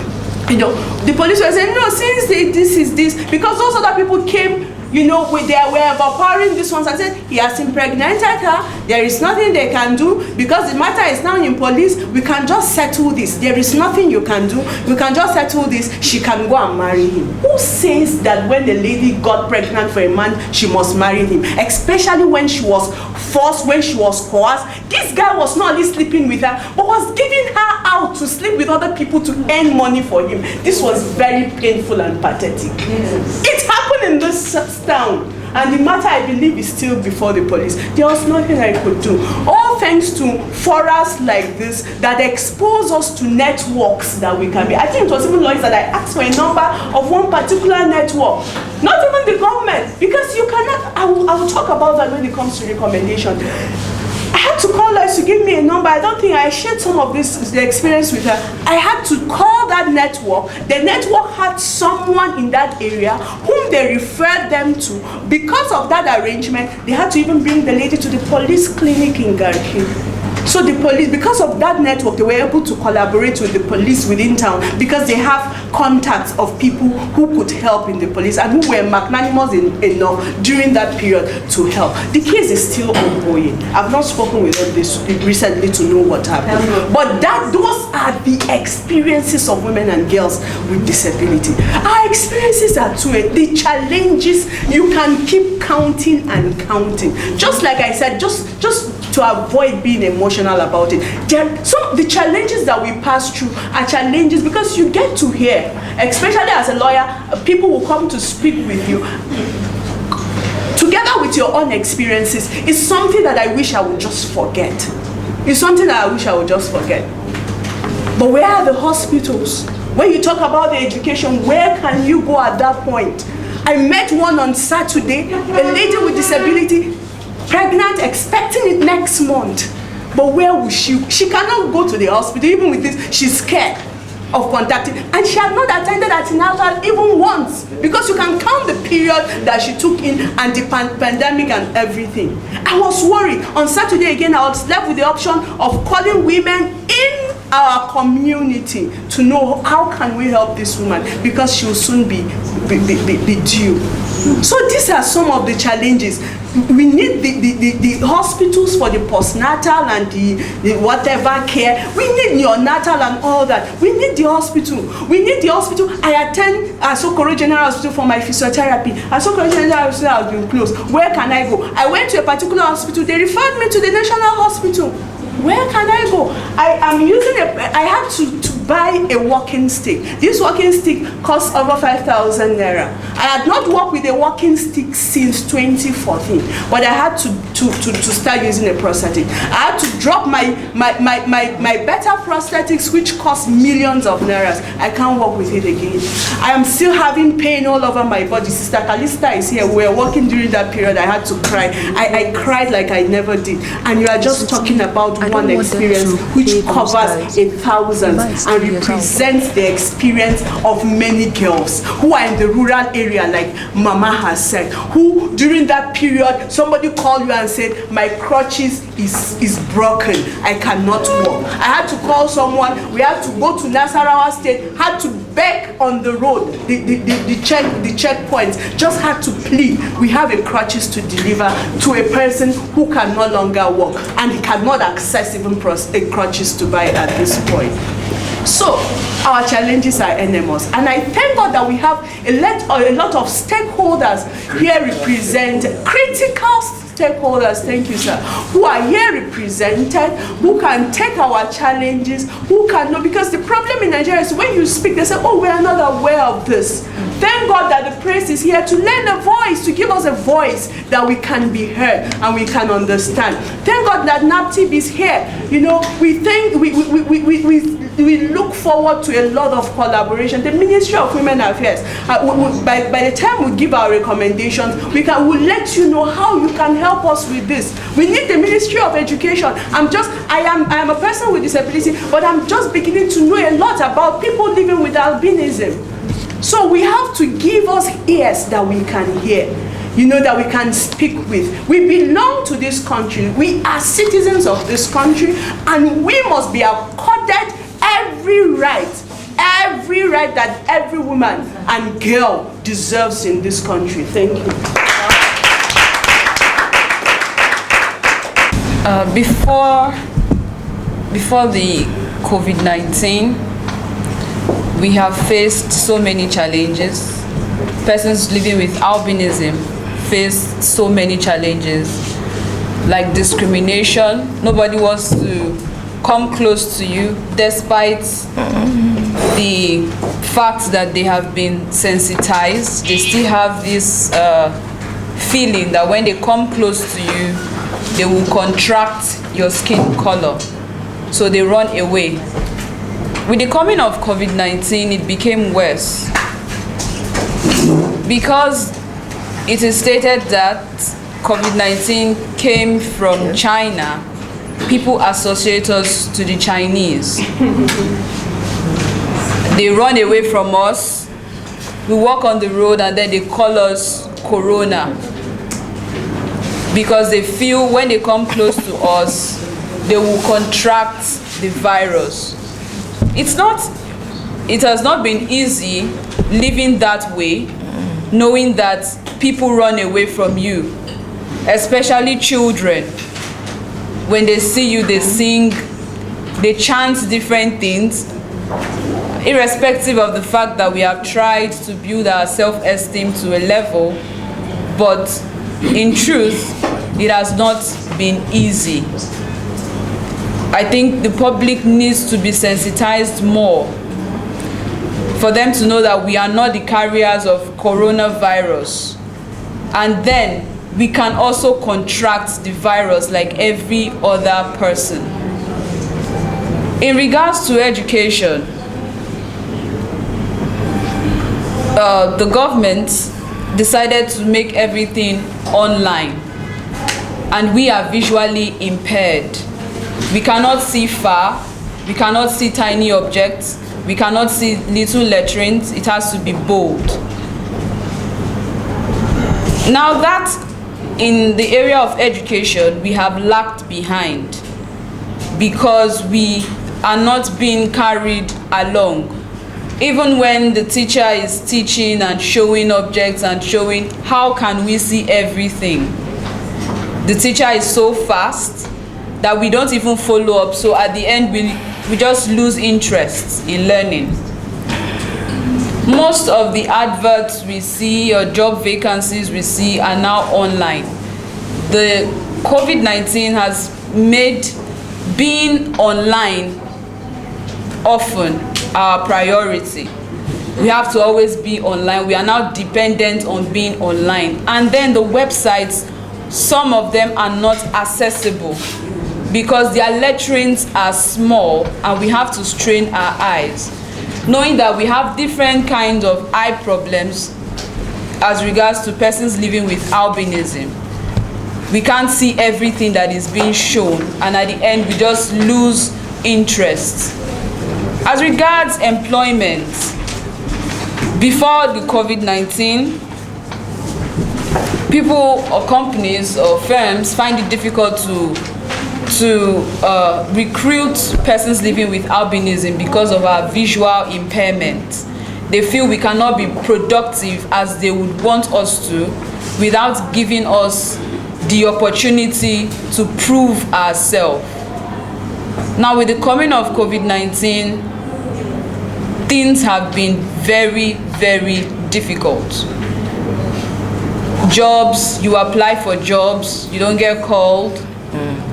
You know, the police were saying, no, since this is this, because those other people came, you know, were overpowering this one and said, he has impregnated her, there is nothing they can do, because the matter is now in police, we can just settle this. There is nothing you can do, we can just settle this, she can go and marry him. Who says that when the lady got pregnant for a man, she must marry him? Especially when she was forced, when she was coerced. This guy was not only sleeping with her, but was giving her out to sleep with other people to earn money for him. This was very painful and pathetic. Yes. It happened in this town, and the matter, I believe, is still before the police. There was nothing I could do. All thanks to forums like this that expose us to networks that we can be. I think it was even lawyers that I asked for a number of one particular network. Not even the government, because you cannot, I will talk about that when it comes to recommendation. I had to call her to give me a number. I don't think I shared some of the experience with her. I had to call that network. The network had someone in that area whom they referred them to. Because of that arrangement, they had to even bring the lady to the police clinic in Garki. So the police, because of that network, they were able to collaborate with the police within town because they have contacts of people who could help in the police and who were magnanimous enough during that period to help. The case is still ongoing. I've not spoken with them this recently to know what happened. But those are the experiences of women and girls with disability. Our experiences are too, the challenges, you can keep counting and counting. Just like I said, just to avoid being emotional about it. The challenges that we pass through are challenges because you get to hear, especially as a lawyer, people will come to speak with you. Together with your own experiences, it's something that I wish I would just forget. It's something that I wish I would just forget. But where are the hospitals? When you talk about the education, where can you go at that point? I met one on Saturday, a lady with disability, pregnant, expecting it next month. But where will she? She cannot go to the hospital. Even with this, she's scared of contacting. And she had not attended antenatal even once. Because you can count the period that she took in and the pandemic and everything. I was worried. On Saturday again, I was left with the option of calling women in our community to know how can we help this woman because she will soon be due. So these are some of the challenges. We need the hospitals for the postnatal and the whatever care. We need neonatal and all that. We need the hospital. We need the hospital. I attend Asokoro General Hospital for my physiotherapy. Asokoro General Hospital has been closed. Where can I go? I went to a particular hospital. They referred me to the National Hospital. Where can I go? I had to buy a walking stick. This walking stick costs over 5,000 naira. I had not worked with a walking stick since 2014, but I had to start using a prosthetic. I had to drop my better prosthetics, which cost millions of nairas. I can't walk with it again. I am still having pain all over my body. Sister Kalista is here. We were walking during that period. I had to cry. I cried like I never did. And you are just talking about one experience which covers 1,000 and represents the experience of many girls who are in the rural area, like Mama has said, who during that period, somebody called you and said, my crutches is broken. I cannot walk. I had to call someone. We had to go to Nasarawa State, had to beg on the road, the checkpoints, just had to plead. We have a crutches to deliver to a person who can no longer walk and he cannot access even a crutches to buy at this point. So our challenges are enormous, and I thank God that we have a lot of stakeholders here represent critical stakeholders, thank you sir, who are here represented, who can take our challenges, who can know, because the problem in Nigeria is when you speak, they say, oh, we are not aware of this. Thank God that the press is here to lend a voice, to give us a voice that we can be heard and we can understand. Thank God that NAPTIP is here. You know, we look forward to a lot of collaboration. The Ministry of Women Affairs, by the time we give our recommendations, we'll let you know how you can help us with this. We need the Ministry of Education. I am a person with disability, but I'm just beginning to know a lot about people living with albinism. So we have to give us ears that we can hear, you know, that we can speak with. We belong to this country. We are citizens of this country, and we must be accorded every right that every woman and girl deserves in this country. Thank you.
Before the COVID-19, we have faced so many challenges. Persons living with albinism face so many challenges, like discrimination. Nobody wants to come close to you, despite the fact that they have been sensitized. They still have this feeling that when they come close to you, they will contract your skin color, so they run away. With the coming of COVID-19, it became worse, because it is stated that COVID-19 came from China. People associate us to the Chinese. They run away from us. We walk on the road and then they call us Corona, because they feel when they come close to us, they will contract the virus. It has not been easy living that way, knowing that people run away from you, especially children. When they see you, they sing, they chant different things, irrespective of the fact that we have tried to build our self-esteem to a level, but in truth, it has not been easy. I think the public needs to be sensitized more for them to know that we are not the carriers of coronavirus. And then we can also contract the virus like every other person. In regards to education, the government decided to make everything online, and we are visually impaired. We cannot see far, we cannot see tiny objects, we cannot see little letterings. It has to be bold. Now that in the area of education we have lagged behind, because we are not being carried along. Even when the teacher is teaching and showing objects and showing how can we see everything, the teacher is so fast that we don't even follow up. So at the end, we just lose interest in learning. Most of the adverts we see or job vacancies we see are now online. The COVID-19 has made being online often our priority. We have to always be online. We are now dependent on being online. And then the websites, some of them are not accessible because their letterings are small and we have to strain our eyes. Knowing that we have different kinds of eye problems as regards to persons living with albinism. We can't see everything that is being shown, and at the end we just lose interest. As regards employment, before the COVID-19, people or companies or firms find it difficult to recruit persons living with albinism because of our visual impairment. They feel we cannot be productive as they would want us to without giving us the opportunity to prove ourselves. Now, with the coming of COVID-19, things have been very, very difficult. Jobs, you apply for jobs, you don't get called.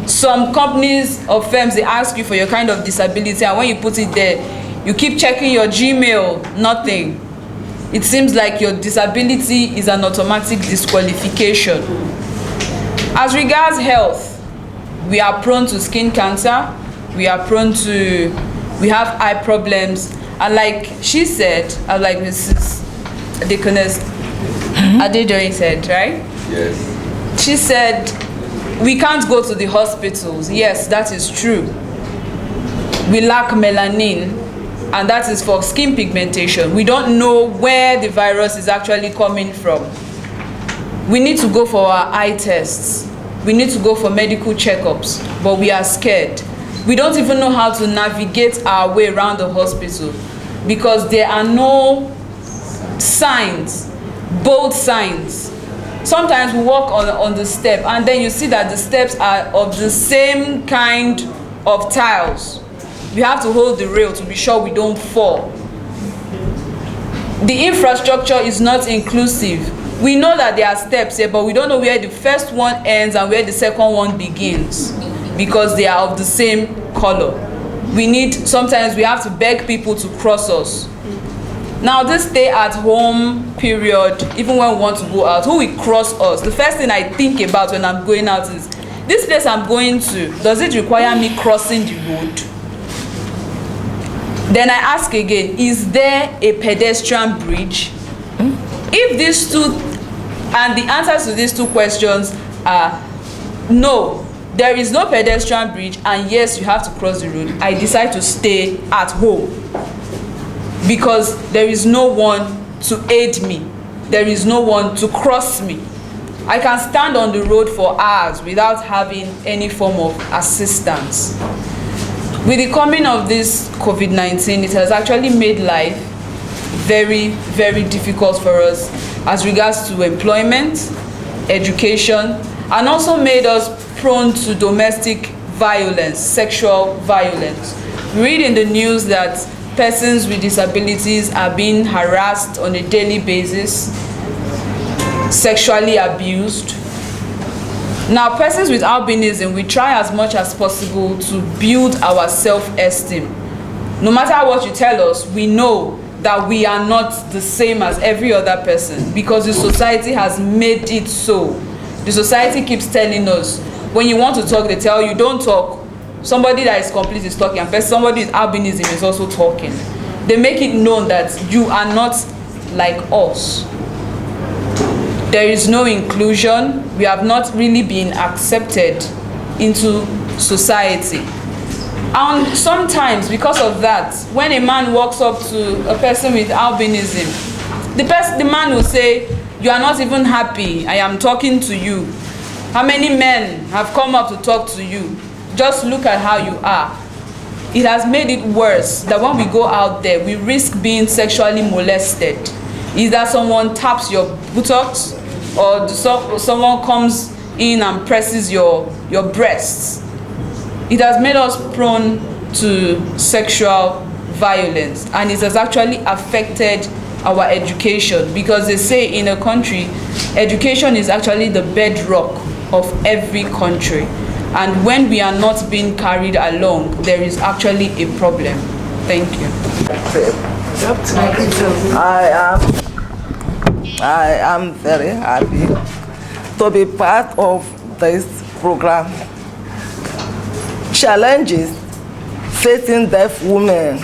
Some companies or firms, they ask you for your kind of disability, and when you put it there, you keep checking your Gmail, nothing. It seems like your disability is an automatic disqualification. As regards health, we are prone to skin cancer, we have eye problems, and like she said, like Mrs. Deaconess Adedoyin said, right?
Yes.
She said, we can't go to the hospitals. Yes, that is true. We lack melanin, and that is for skin pigmentation. We don't know where the virus is actually coming from. We need to go for our eye tests. We need to go for medical checkups, but we are scared. We don't even know how to navigate our way around the hospital because there are no signs, bold signs. Sometimes we walk on the step and then you see that the steps are of the same kind of tiles. We have to hold the rail to be sure we don't fall. The infrastructure is not inclusive. We know that there are steps here, but we don't know where the first one ends and where the second one begins because they are of the same color. Sometimes we have to beg people to cross us. Now, this stay at home period, even when we want to go out, who will cross us? The first thing I think about when I'm going out is, this place I'm going to, does it require me crossing the road? Then I ask again, is there a pedestrian bridge? If these two, and the answers to these two questions are no, there is no pedestrian bridge, and yes, you have to cross the road, I decide to stay at home because there is no one to aid me. There is no one to cross me. I can stand on the road for hours without having any form of assistance. With the coming of this COVID-19, it has actually made life very, very difficult for us as regards to employment, education, and also made us prone to domestic violence, sexual violence. We read in the news that persons with disabilities are being harassed on a daily basis, sexually abused. Now, persons with albinism, we try as much as possible to build our self-esteem. No matter what you tell us, we know that we are not the same as every other person because the society has made it so. The society keeps telling us, when you want to talk, they tell you, don't talk. Somebody that is complete is talking, and somebody with albinism is also talking. They make it known that you are not like us. There is no inclusion. We have not really been accepted into society. And sometimes, because of that, when a man walks up to a person with albinism, the man will say, you are not even happy, I am talking to you. How many men have come up to talk to you? Just look at how you are. It has made it worse that when we go out there, we risk being sexually molested. Either someone taps your buttocks or someone comes in and presses your breasts. It has made us prone to sexual violence, and it has actually affected our education because they say in a country, education is actually the bedrock of every country. And when we are not being carried along, there is actually a problem. Thank you.
I am very happy to be part of this program. Challenges facing deaf women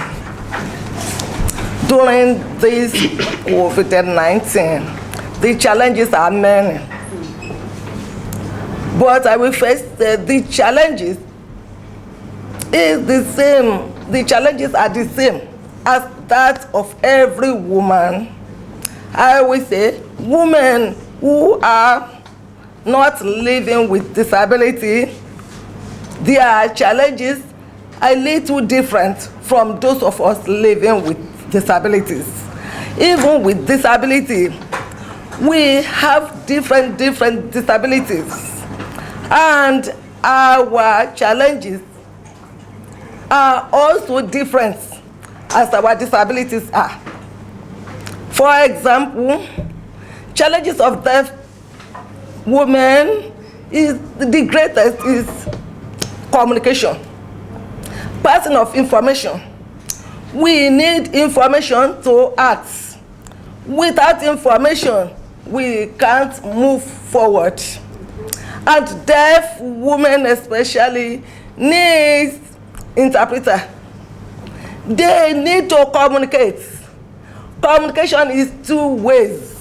during this COVID-19. The challenges are many. But I will face the challenges is the same. The challenges are the same as that of every woman. I will say women who are not living with disability, their challenges are a little different from those of us living with disabilities. Even with disability, we have different disabilities, and our challenges are also different as our disabilities are. For example, challenges of deaf women is the greatest is communication, passing of information. We need information to act. Without information, we can't move forward. And deaf women especially need interpreter. They need to communicate. Communication is two ways.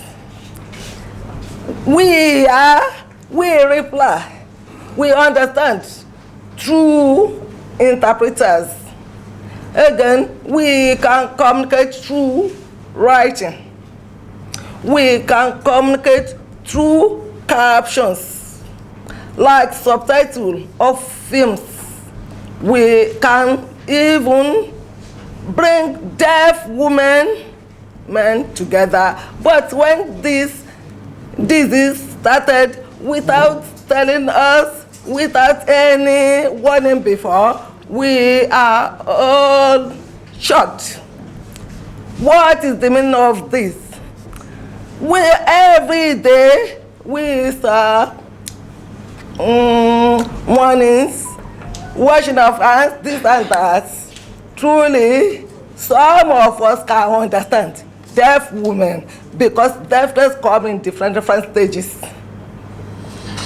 We reply, we understand through interpreters. Again, we can communicate through writing. We can communicate through captions, like subtitles of films. We can even bring deaf men together. But when this disease started without telling us, without any warning before, we are all shocked. What is the meaning of this? Every day we saw warnings, washing of hands, this and that. Truly, some of us can understand deaf women because deafness comes in different stages.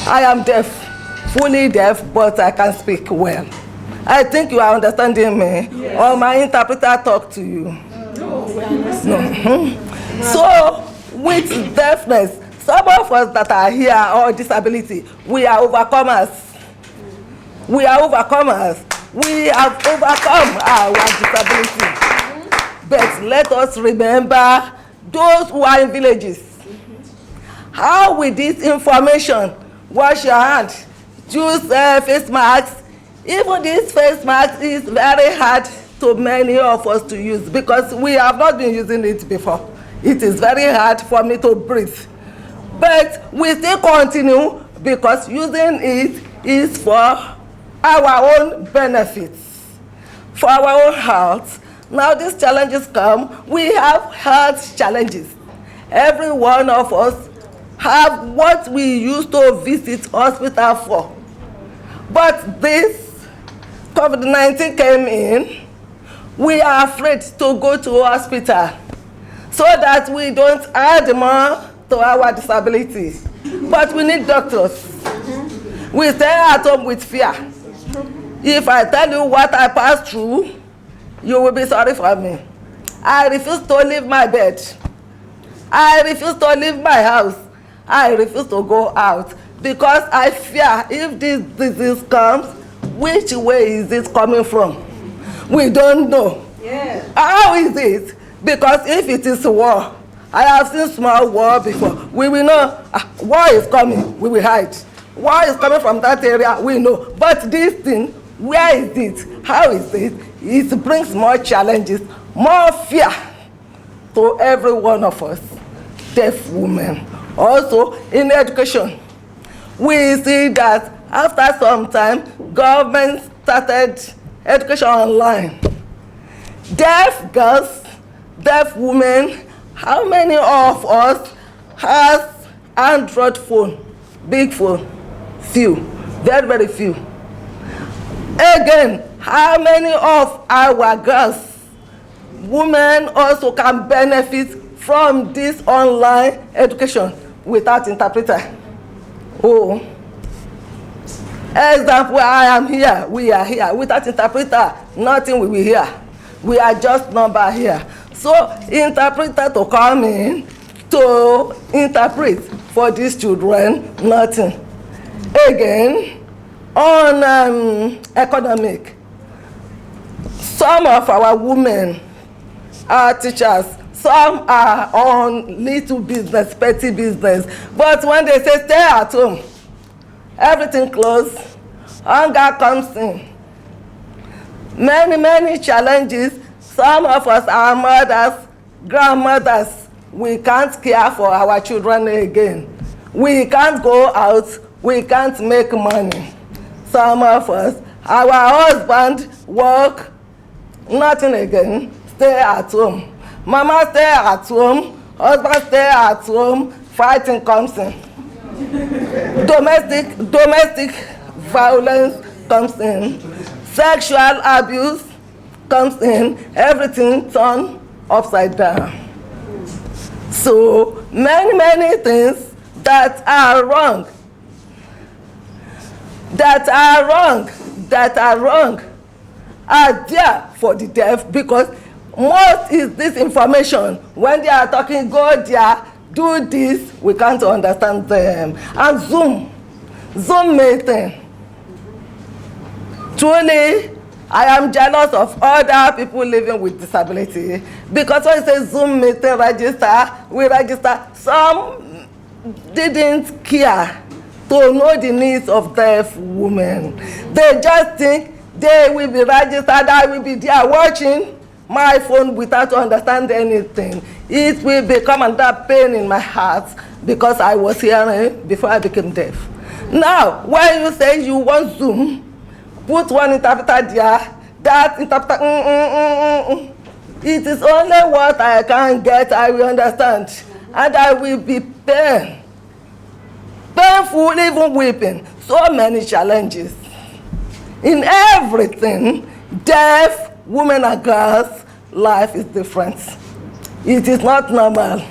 I am deaf, fully deaf, but I can speak well. I think you are understanding me. Yes. Or my interpreter talk to you. No, we understand. So, with deafness, some of us that are here or disability, we are overcomers. We are overcomers. We have overcome our disability. But let us remember those who are in villages. How with this information, wash your hands, use face masks. Even this face mask is very hard to many of us to use because we have not been using it before. It is very hard for me to breathe. But we still continue because using it is for our own benefits, for our own health. Now these challenges come, we have health challenges. Every one of us have what we used to visit hospital for. But this COVID-19 came in, we are afraid to go to hospital so that we don't add more to our disability. But we need doctors. We stay at home with fear. If I tell you what I passed through, you will be sorry for me. I refuse to leave my bed. I refuse to leave my house. I refuse to go out because I fear if this disease comes, which way is it coming from? We don't know. Yeah. How is it? Because if it is war, I have seen small war before. We will know war is coming, we will hide. War is coming from that area, we know. But this thing, where is it? How is it? It brings more challenges, more fear to every one of us, deaf women. Also, in education, we see that after some time, government started education online. Deaf girls, deaf women, how many of us has Android phone, big phone? Few, very, very few. Again, how many of our girls women also can benefit from this online education without interpreter. Oh, example, I am here, we are here. Without interpreter, nothing will be here. We are just number here. So interpreter to come in to interpret for these children, nothing. Again, on economic, some of our women are teachers, some are on little business, petty business, but when they say stay at home, everything closed, hunger comes in. Many challenges. Some of us are mothers, grandmothers. We can't care for our children again. We can't go out, we can't make money. Some of us, our husband work, nothing again, stay at home. Mama stay at home, husband stay at home, fighting comes in. Domestic violence comes in. Sexual abuse comes in. Everything turned upside down. So many things that are wrong, are there for the deaf, because most is this information. When they are talking, go there, do this, we can't understand them. And Zoom meeting. Truly, I am jealous of other people living with disability, because when it says Zoom meeting register, we register. Some didn't care to know the needs of deaf women. They just think they will be registered, I will be there watching my phone without understanding anything. It will become another pain in my heart, because I was hearing before I became deaf. Now, when you say you want Zoom, put one interpreter there, that interpreter, It is only what I can get, I will understand. And I will be painful, even weeping. So many challenges. In everything, deaf women and girls' life is different. It is not normal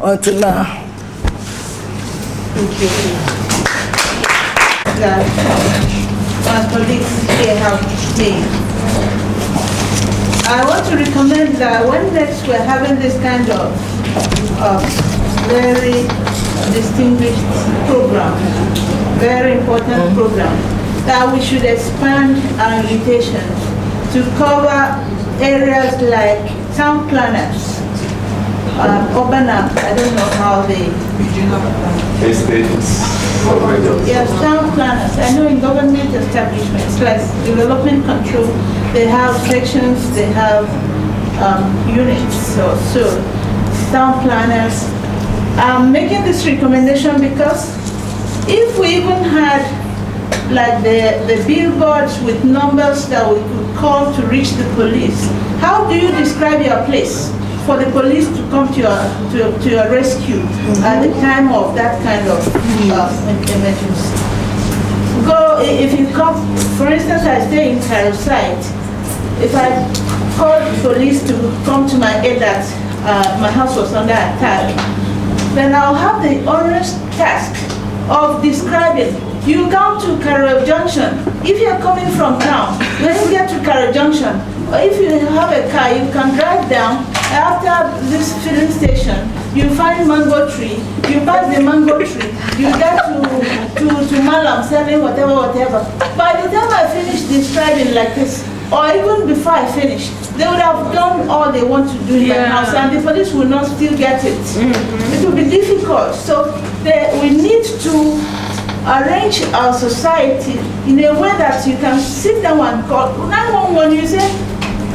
until now.
Thank you. My colleagues here have made. I want to recommend that when next we're having this kind of very distinguished program, very important program, that we should expand our invitation to cover areas like town planners, urban, I don't know how they...
Estates.
Yes, town planners. I know in government establishments like development control, they have sections, they have units. So town planners. I'm making this recommendation because if we even had like the billboards with numbers that we could call to reach the police, how do you describe your place for the police to come to your rescue at the time of that kind of emergency? If you come, for instance, I stay in Karosite. If I call the police to come to my aid that my house was under attack, then I'll have the onerous task of describing. You come to Carroll Junction. If you're coming from town, when you get to Carroll Junction, or if you have a car, you can drive down. After this filling station, you find mango tree. You pass the mango tree. You get to Malam selling whatever. By the time I finish describing like this, or even before I finish, they would have done all they want to do in my house, and the police will not still get it. It will be difficult. So we need to arrange our society in a way that you can sit down and call 911. You say,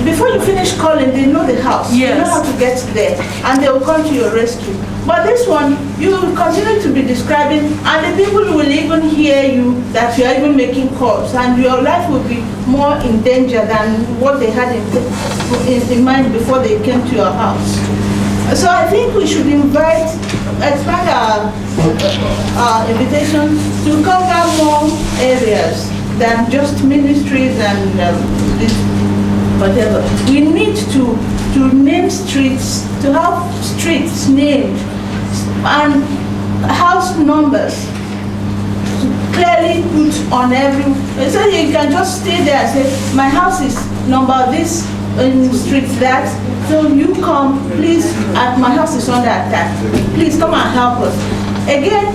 before you finish calling, they know the house. Yes. You know how to get there, and they will come to your rescue. But this one, you will continue to be describing, and the people will even hear you that you are even making calls, and your life will be more in danger than what they had in mind before they came to your house. So I think we should expand our invitation to cover more areas than just ministries and whatever. We need to to name streets, to have streets named, and house numbers clearly put on every, so you can just stay there and say, my house is number this, in street that, so you come, please, my house is under attack, please come and help us. Again,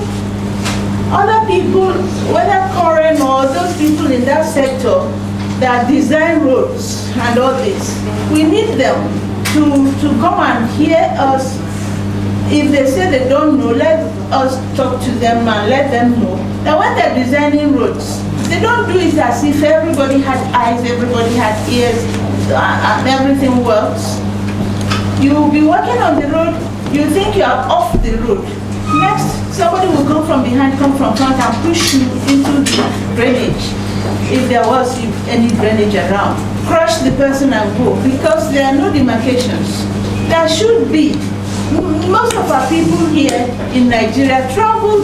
other people, whether current or those people in that sector that design roads and all this, we need them to come and hear us. If they say they don't know, let us talk to them and let them know that when they're designing roads, they don't do it as if everybody had eyes, everybody had ears, and everything works. You'll be walking on the road, you think you are off the road. Next, somebody will come from behind, come from front and push you into the drainage, if there was any drainage around. Crush the person and go, because there are no demarcations. There should be. Most of our people here in Nigeria travel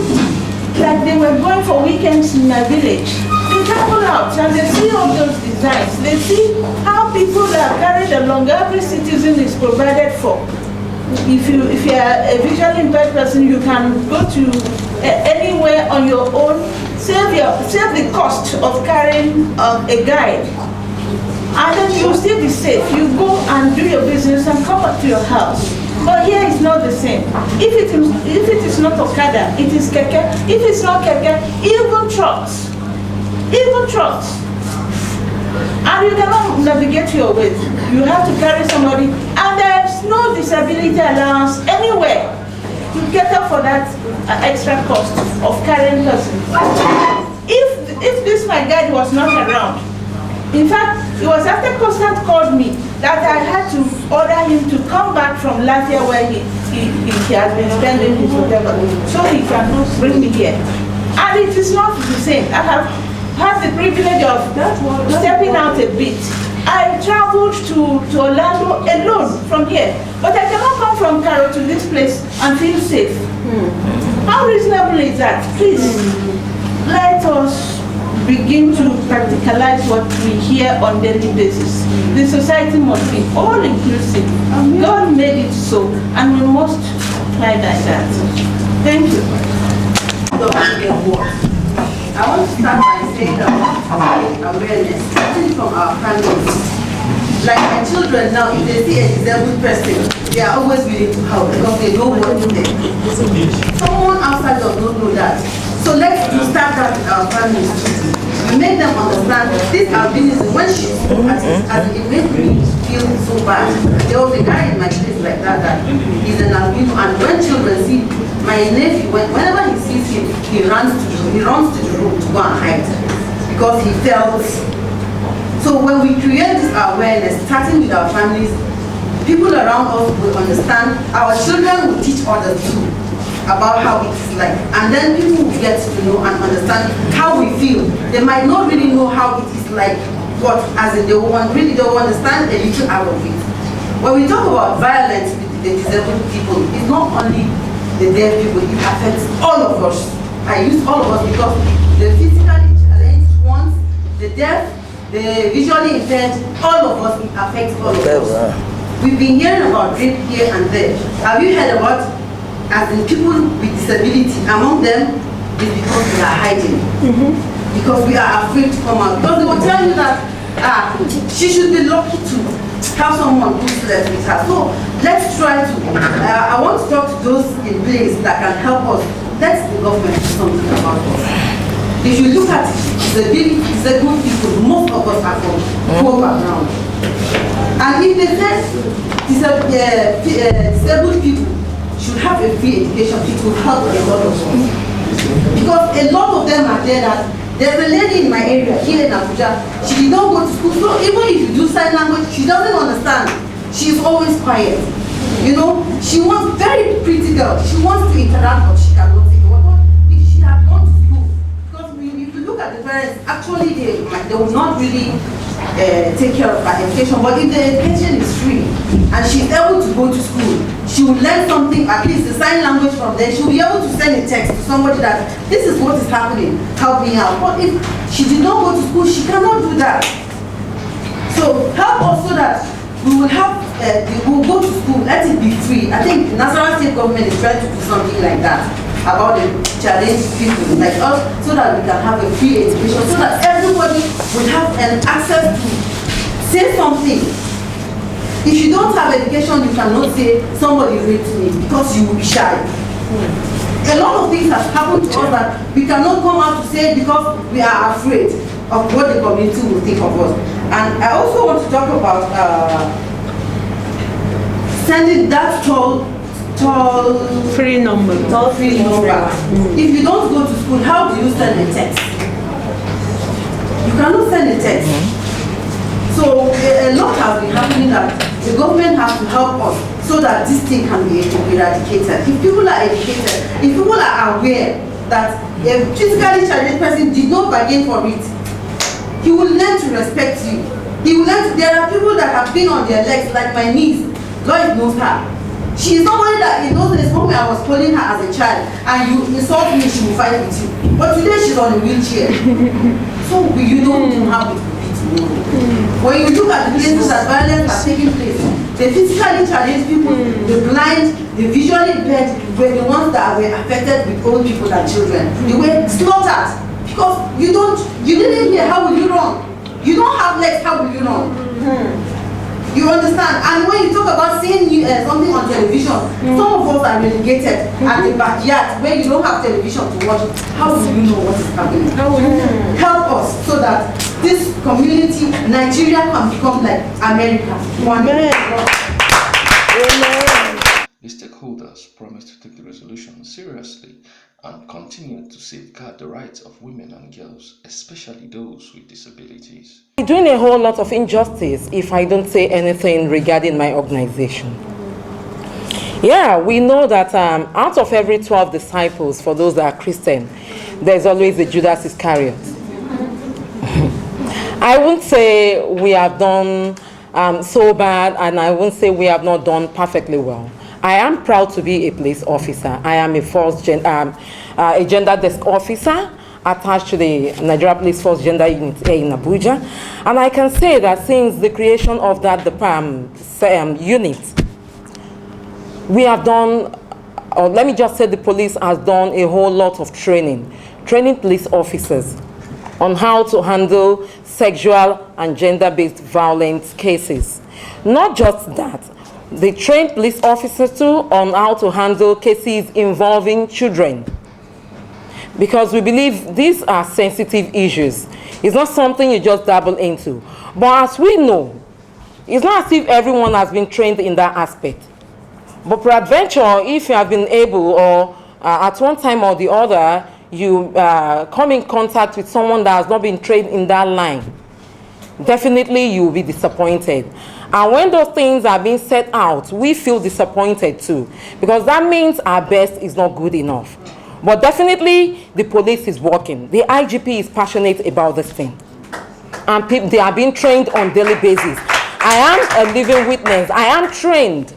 like they were going for weekends in my village. They travel out and they see all those designs. They see how people are carried along. Every citizen is provided for. If you are a visually impaired person, you can go to anywhere on your own, save the cost of carrying a guide. And then you'll still be safe. You go and do your business and come back to your house. But here it's not the same. If it is not Okada, it is keke. If it's not keke, even trucks. Even trucks. And you cannot navigate your way. You have to carry somebody, and there's no disability allowance anywhere to cater for that extra cost of carrying person. If this my guide was not around, in fact, it was after Constant called me that I had to order him to come back from Latvia where he has been spending his whatever, so he can bring me here. And it is not the same. I have had the privilege of stepping out a bit. I traveled to Orlando alone from here, but I cannot come from Cairo to this place and feel safe. How reasonable is that? Please, let us begin to practicalize what we hear on daily basis. The society must be all inclusive. God made it so, and we must try like that. Thank you.
I want to start by saying that awareness, starting from our families. Like my children now, if they see a disabled person, they are always willing to help because they know what is there. Someone outside does not know that. So let's start that with our families. We make them understand this albinism. When she spoke as it made me feel so bad. There was a guy in my place like that he's an albino, and when children see my nephew, whenever he sees him, he runs to the room to go and hide because he felt. So when we create this awareness, starting with our families, people around us will understand. Our children will teach others too about how it is like, and then people will get to know and understand how we feel. They might not really know how it is like, but as in they will understand a little out of it. When we talk about violence with the disabled people, it's not only the deaf people, it affects all of us. I use all of us because the physically challenged ones, the deaf, the visually impaired, all of us, it affects all of us. We've been hearing about rape here and there. Have you heard about, as in people with disability, among them, is because we are hiding. Because we are afraid to come out. Because they will tell you that she should be lucky to have someone who's left with her. So let's try to, I want to talk to those in place that can help us. Let the government do something about us. If you look at disabled people, most of us are from poor background. And if they say disabled people should have a free education, it will help a lot of us. Because a lot of them are there that there's a lady in my area, here in Abuja, she did not go to school, so even if you do sign language, she doesn't understand. She's always quiet. You know, she wants, very pretty girl, she wants to interact, but she cannot say what. If she had gone to school, because if you look at the parents, actually they will not really take care of her education, but if the education is free and she's able to go to school, she will learn something, at least the sign language from there. She will be able to send a text to somebody that this is what is happening, help me out. But if she did not go to school, she cannot do that. So help us so that we will have they will go to school, let it be free. I think the national state government is trying to do something like that about the challenged people, like us, so that we can have a free education, so that everybody will have an access to say something. If you don't have education, you cannot say somebody raped me because you will be shy. A lot of things have happened to us that we cannot come out to say because we are afraid of what the community will think of us. And I also want to talk about sending that toll-free number. If you don't go to school, how do you send a text? You cannot send a text. So a lot has been happening that the government has to help us so that this thing can be eradicated. If people are educated, if people are aware that a physically challenged person did not bargain for it, he will learn to respect you. He will learn to, there are people that have been on their legs, like my niece. Lloyd knows her. She is somebody that in those days when I was calling her as a child and you insult me, she will fight with you. But today she's on a wheelchair. So you don't know how it will be tomorrow. When you look at the places that violence has taken place, the physically challenged people, the blind, the visually impaired were the ones that were affected with old people and children. They were slaughtered because you didn't hear, how will you run? You don't have legs, how will you run? You understand? And when you talk about seeing something on television, some of us are relegated at the backyard where you don't have television to watch. How do you know what is happening? Help us so that this community, Nigeria, can become like America.
The stakeholders promised to take the resolution seriously and continue to safeguard the rights of women and girls, especially those with disabilities.
I'm doing a whole lot of injustice if I don't say anything regarding my organization. Yeah, we know that out of every 12 disciples, for those that are Christian, there's always a Judas Iscariot. I wouldn't say we have done so bad, and I wouldn't say we have not done perfectly well. I am proud to be a police officer. I am a gender desk officer attached to the Nigeria Police Force Gender Unit in Abuja. And I can say that since the creation of that unit, we have done, or let me just say the police has done a whole lot of training police officers on how to handle sexual and gender-based violence cases. Not just that, they train police officers too on how to handle cases involving children. Because we believe these are sensitive issues. It's not something you just dabble into. But as we know, it's not as if everyone has been trained in that aspect. But peradventure, if you have been able, or at one time or the other, you come in contact with someone that has not been trained in that line, definitely you will be disappointed. And when those things are being set out, we feel disappointed too, because that means our best is not good enough. But definitely the police is working. The IGP is passionate about this thing. And they are being trained on a daily basis. I am a living witness. I am trained.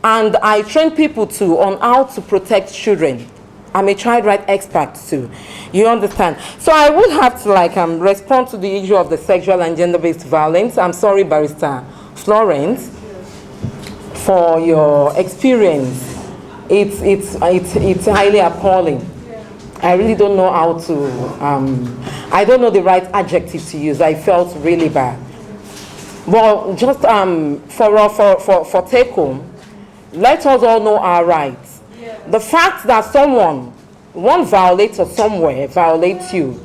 And I train people too on how to protect children. I'm a child rights expert too. You understand? So I would have to respond to the issue of the sexual and gender-based violence. I'm sorry, Barrister Florence, for your experience. It's highly appalling. I really don't know how to, I don't know the right adjective to use. I felt really bad. Well, just for take home, let us all know our rights. The fact that one violator somewhere violates you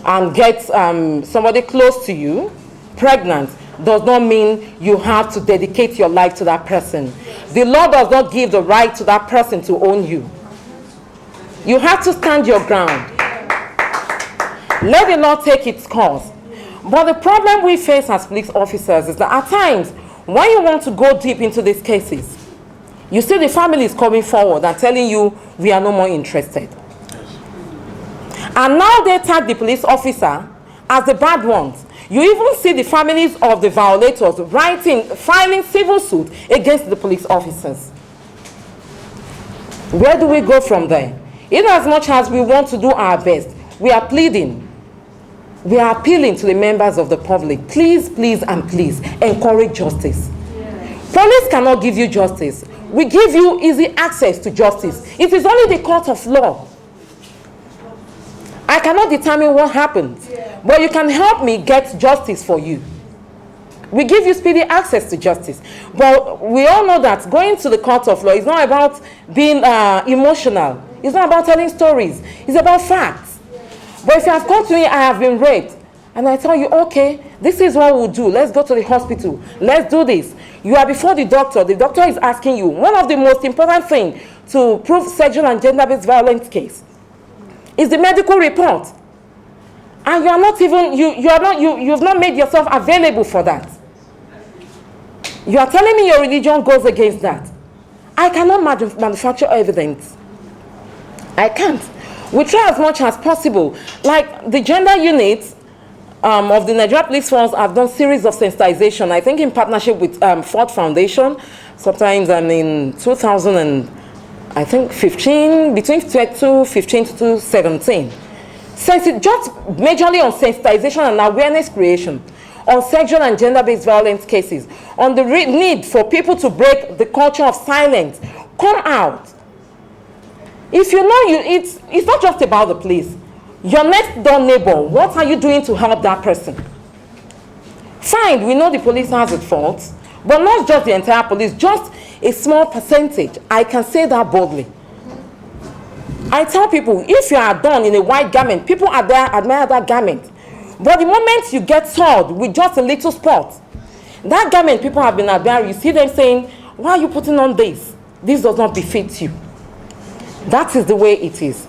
and gets somebody close to you pregnant does not mean you have to dedicate your life to that person. The law does not give the right to that person to own you. You have to stand your ground. Let the law take its course. But the problem we face as police officers is that at times, when you want to go deep into these cases, you see the families coming forward and telling you, we are no more interested. And now they tag the police officer as the bad ones. You even see the families of the violators filing civil suit against the police officers. Where do we go from there? In as much as we want to do our best, we are pleading. We are appealing to the members of the public. Please, please, and please, encourage justice. Police cannot give you justice. We give you easy access to justice. It is only the court of law. I cannot determine what happens, but you can help me get justice for you. We give you speedy access to justice. But we all know that going to the court of law is not about being emotional. It's not about telling stories. It's about facts. But if you have come to me, I have been raped, and I tell you, okay, this is what we'll do. Let's go to the hospital. Let's do this. You are before the doctor. The doctor is asking you. One of the most important things to prove sexual and gender-based violence case is the medical report. And you are not even, you've not made yourself available for that. You are telling me your religion goes against that. I cannot manufacture evidence. I can't. We try as much as possible. Like the gender units of the Nigeria Police Force have done series of sensitization, I think in partnership with Ford Foundation, sometimes in 2000 and I think 15, between 2015 to 2017. Just majorly on sensitization and awareness creation on sexual and gender-based violence cases, on the need for people to break the culture of silence. Come out. If you know it's not just about the police. Your next door neighbor, what are you doing to help that person? Fine, we know the police has its faults, but not just the entire police, just a small percentage. I can say that boldly. I tell people, if you are done in a white garment, people are there admire that garment. But the moment you get soiled with just a little spot, that garment people have been admiring, you see them saying, why are you putting on this? This does not befit you. That is the way it is.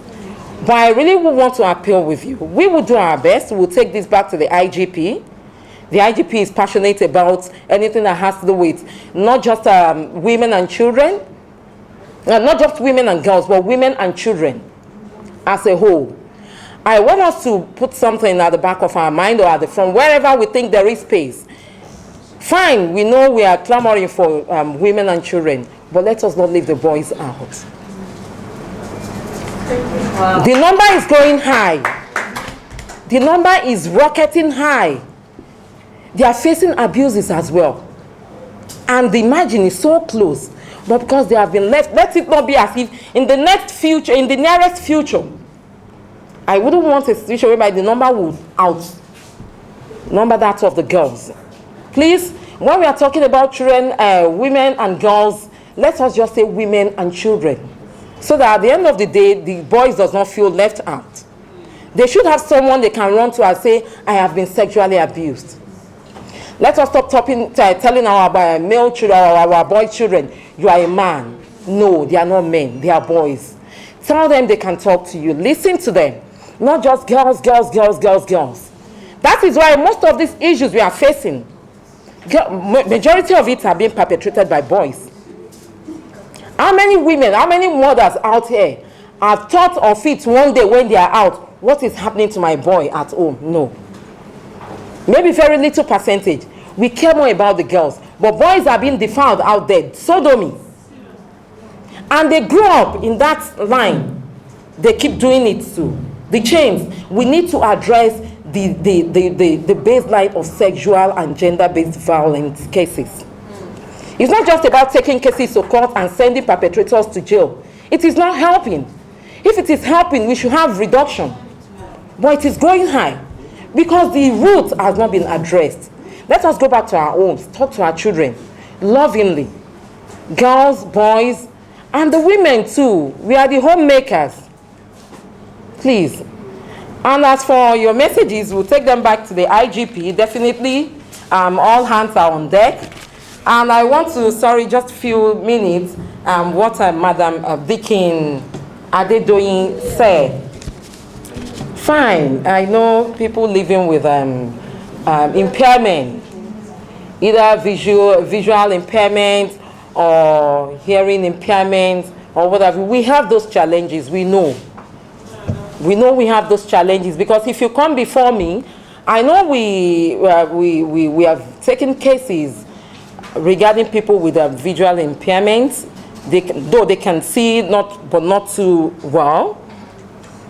But I really would want to appeal with you. We will do our best. We will take this back to the IGP. The IGP is passionate about anything that has to do with not just women and children, not just women and girls, but women and children as a whole. I want us to put something at the back of our mind or at the front, wherever we think there is space. Fine, we know we are clamoring for women and children, but let us not leave the boys out. Wow. The number is going high. The number is rocketing high. They are facing abuses as well. And the margin is so close. But because they have been left, let it not be as if in the next future, in the nearest future, I wouldn't want a situation whereby the number would outnumber that of the girls. Please, when we are talking about children, women and girls, let us just say women and children. So that at the end of the day, the boys does not feel left out. They should have someone they can run to and say, I have been sexually abused. Let us stop telling our male children or our boy children, you are a man. No, they are not men, they are boys. Tell them they can talk to you. Listen to them. Not just girls, girls, girls, girls, girls. That is why most of these issues we are facing, majority of it are being perpetrated by boys. How many women, how many mothers out here have thought of it one day when they are out? What is happening to my boy at home? No. Maybe very little percentage. We care more about the girls. But boys are being defiled out there. Sodomy. And they grew up in that line. They keep doing it too. The chains. We need to address the baseline of sexual and gender-based violence cases. It's not just about taking cases to court and sending perpetrators to jail. It is not helping. If it is helping, we should have reduction. But it is going high because the root has not been addressed. Let us go back to our homes, talk to our children lovingly. Girls, boys, and the women too. We are the homemakers. Please. And as for your messages, we'll take them back to the IGP. Definitely, all hands are on deck. And I want to, just a few minutes, what Madam Vikin Adedoyin said. Fine, I know people living with impairment, either visual impairment or hearing impairment or whatever. We have those challenges, we know. We know we have those challenges because if you come before me, I know we have taken cases regarding people with visual impairments. Though they can see, but not too well.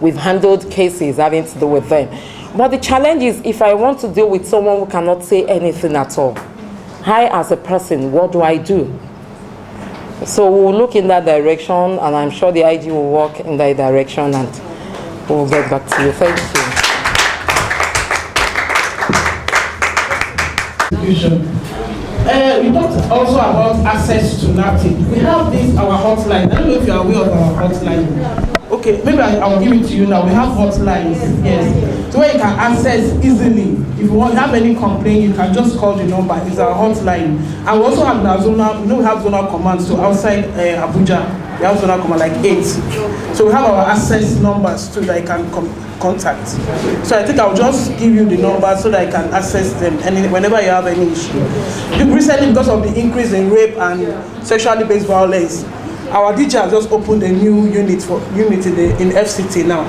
We've handled cases having to do with them. But the challenge is if I want to deal with someone who cannot say anything at all, I, as a person, what do I do? So we'll look in that direction, and I'm sure the IG will work in that direction, and we'll get back to you. Thank you.
We talked also about access to NAPTIP. We have this, our hotline. I don't know if you are aware of our hotline. Okay, maybe I'll give it to you now. We have hotlines, yes. So where you can access easily. If you have any complaint, you can just call the number. It's our hotline. And we also have zonal, we have zonal commands. So outside Abuja, we have zonal command like 8. So we have our access numbers too that you can contact. So I think I'll just give you the numbers so that I can access them whenever you have any issue. Recently, because of the increase in rape and sexually based violence, our DJ has just opened a new unit in FCT now.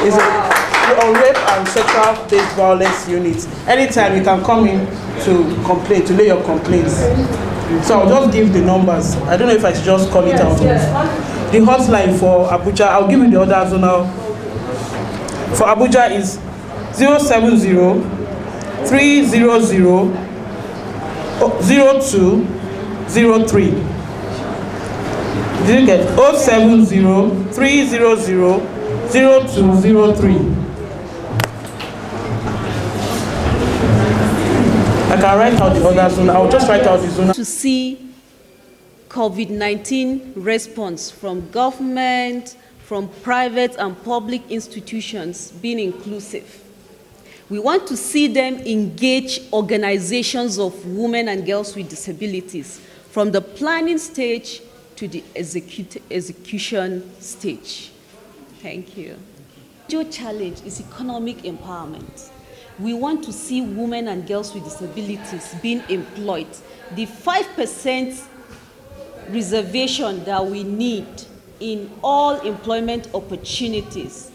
It's a rape and sexual based violence unit. Anytime you can come in to complain, to lay your complaints. So I'll just give the numbers. I don't know if I should just call it out. The hotline for Abuja, I'll give you the other zonal. For Abuja is 070 300 0203. Did you get 070 300 0203? I can write out the other zone. I'll just write out the zone.
To see COVID-19 response from government, from private and public institutions being inclusive. We want to see them engage organizations of women and girls with disabilities from the planning stage to the execution stage. Thank you. The major challenge is economic empowerment. We want to see women and girls with disabilities being employed. The 5% reservation that we need in all employment opportunities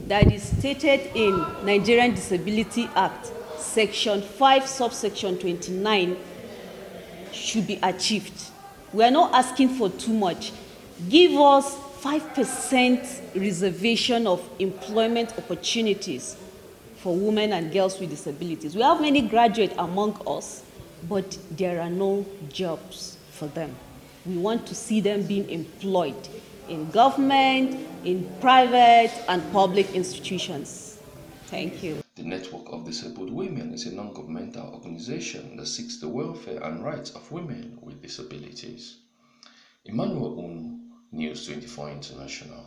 that is stated in Nigerian Disability Act, Section 5, subsection 29, should be achieved. We are not asking for too much. Give us 5% reservation of employment opportunities for women and girls with disabilities. We have many graduates among us, but there are no jobs for them. We want to see them being employed in government, in private and public institutions. Thank you.
The Network of Disabled Women is a non-governmental organization that seeks the welfare and rights of women with disabilities. Emmanuel News 24 International.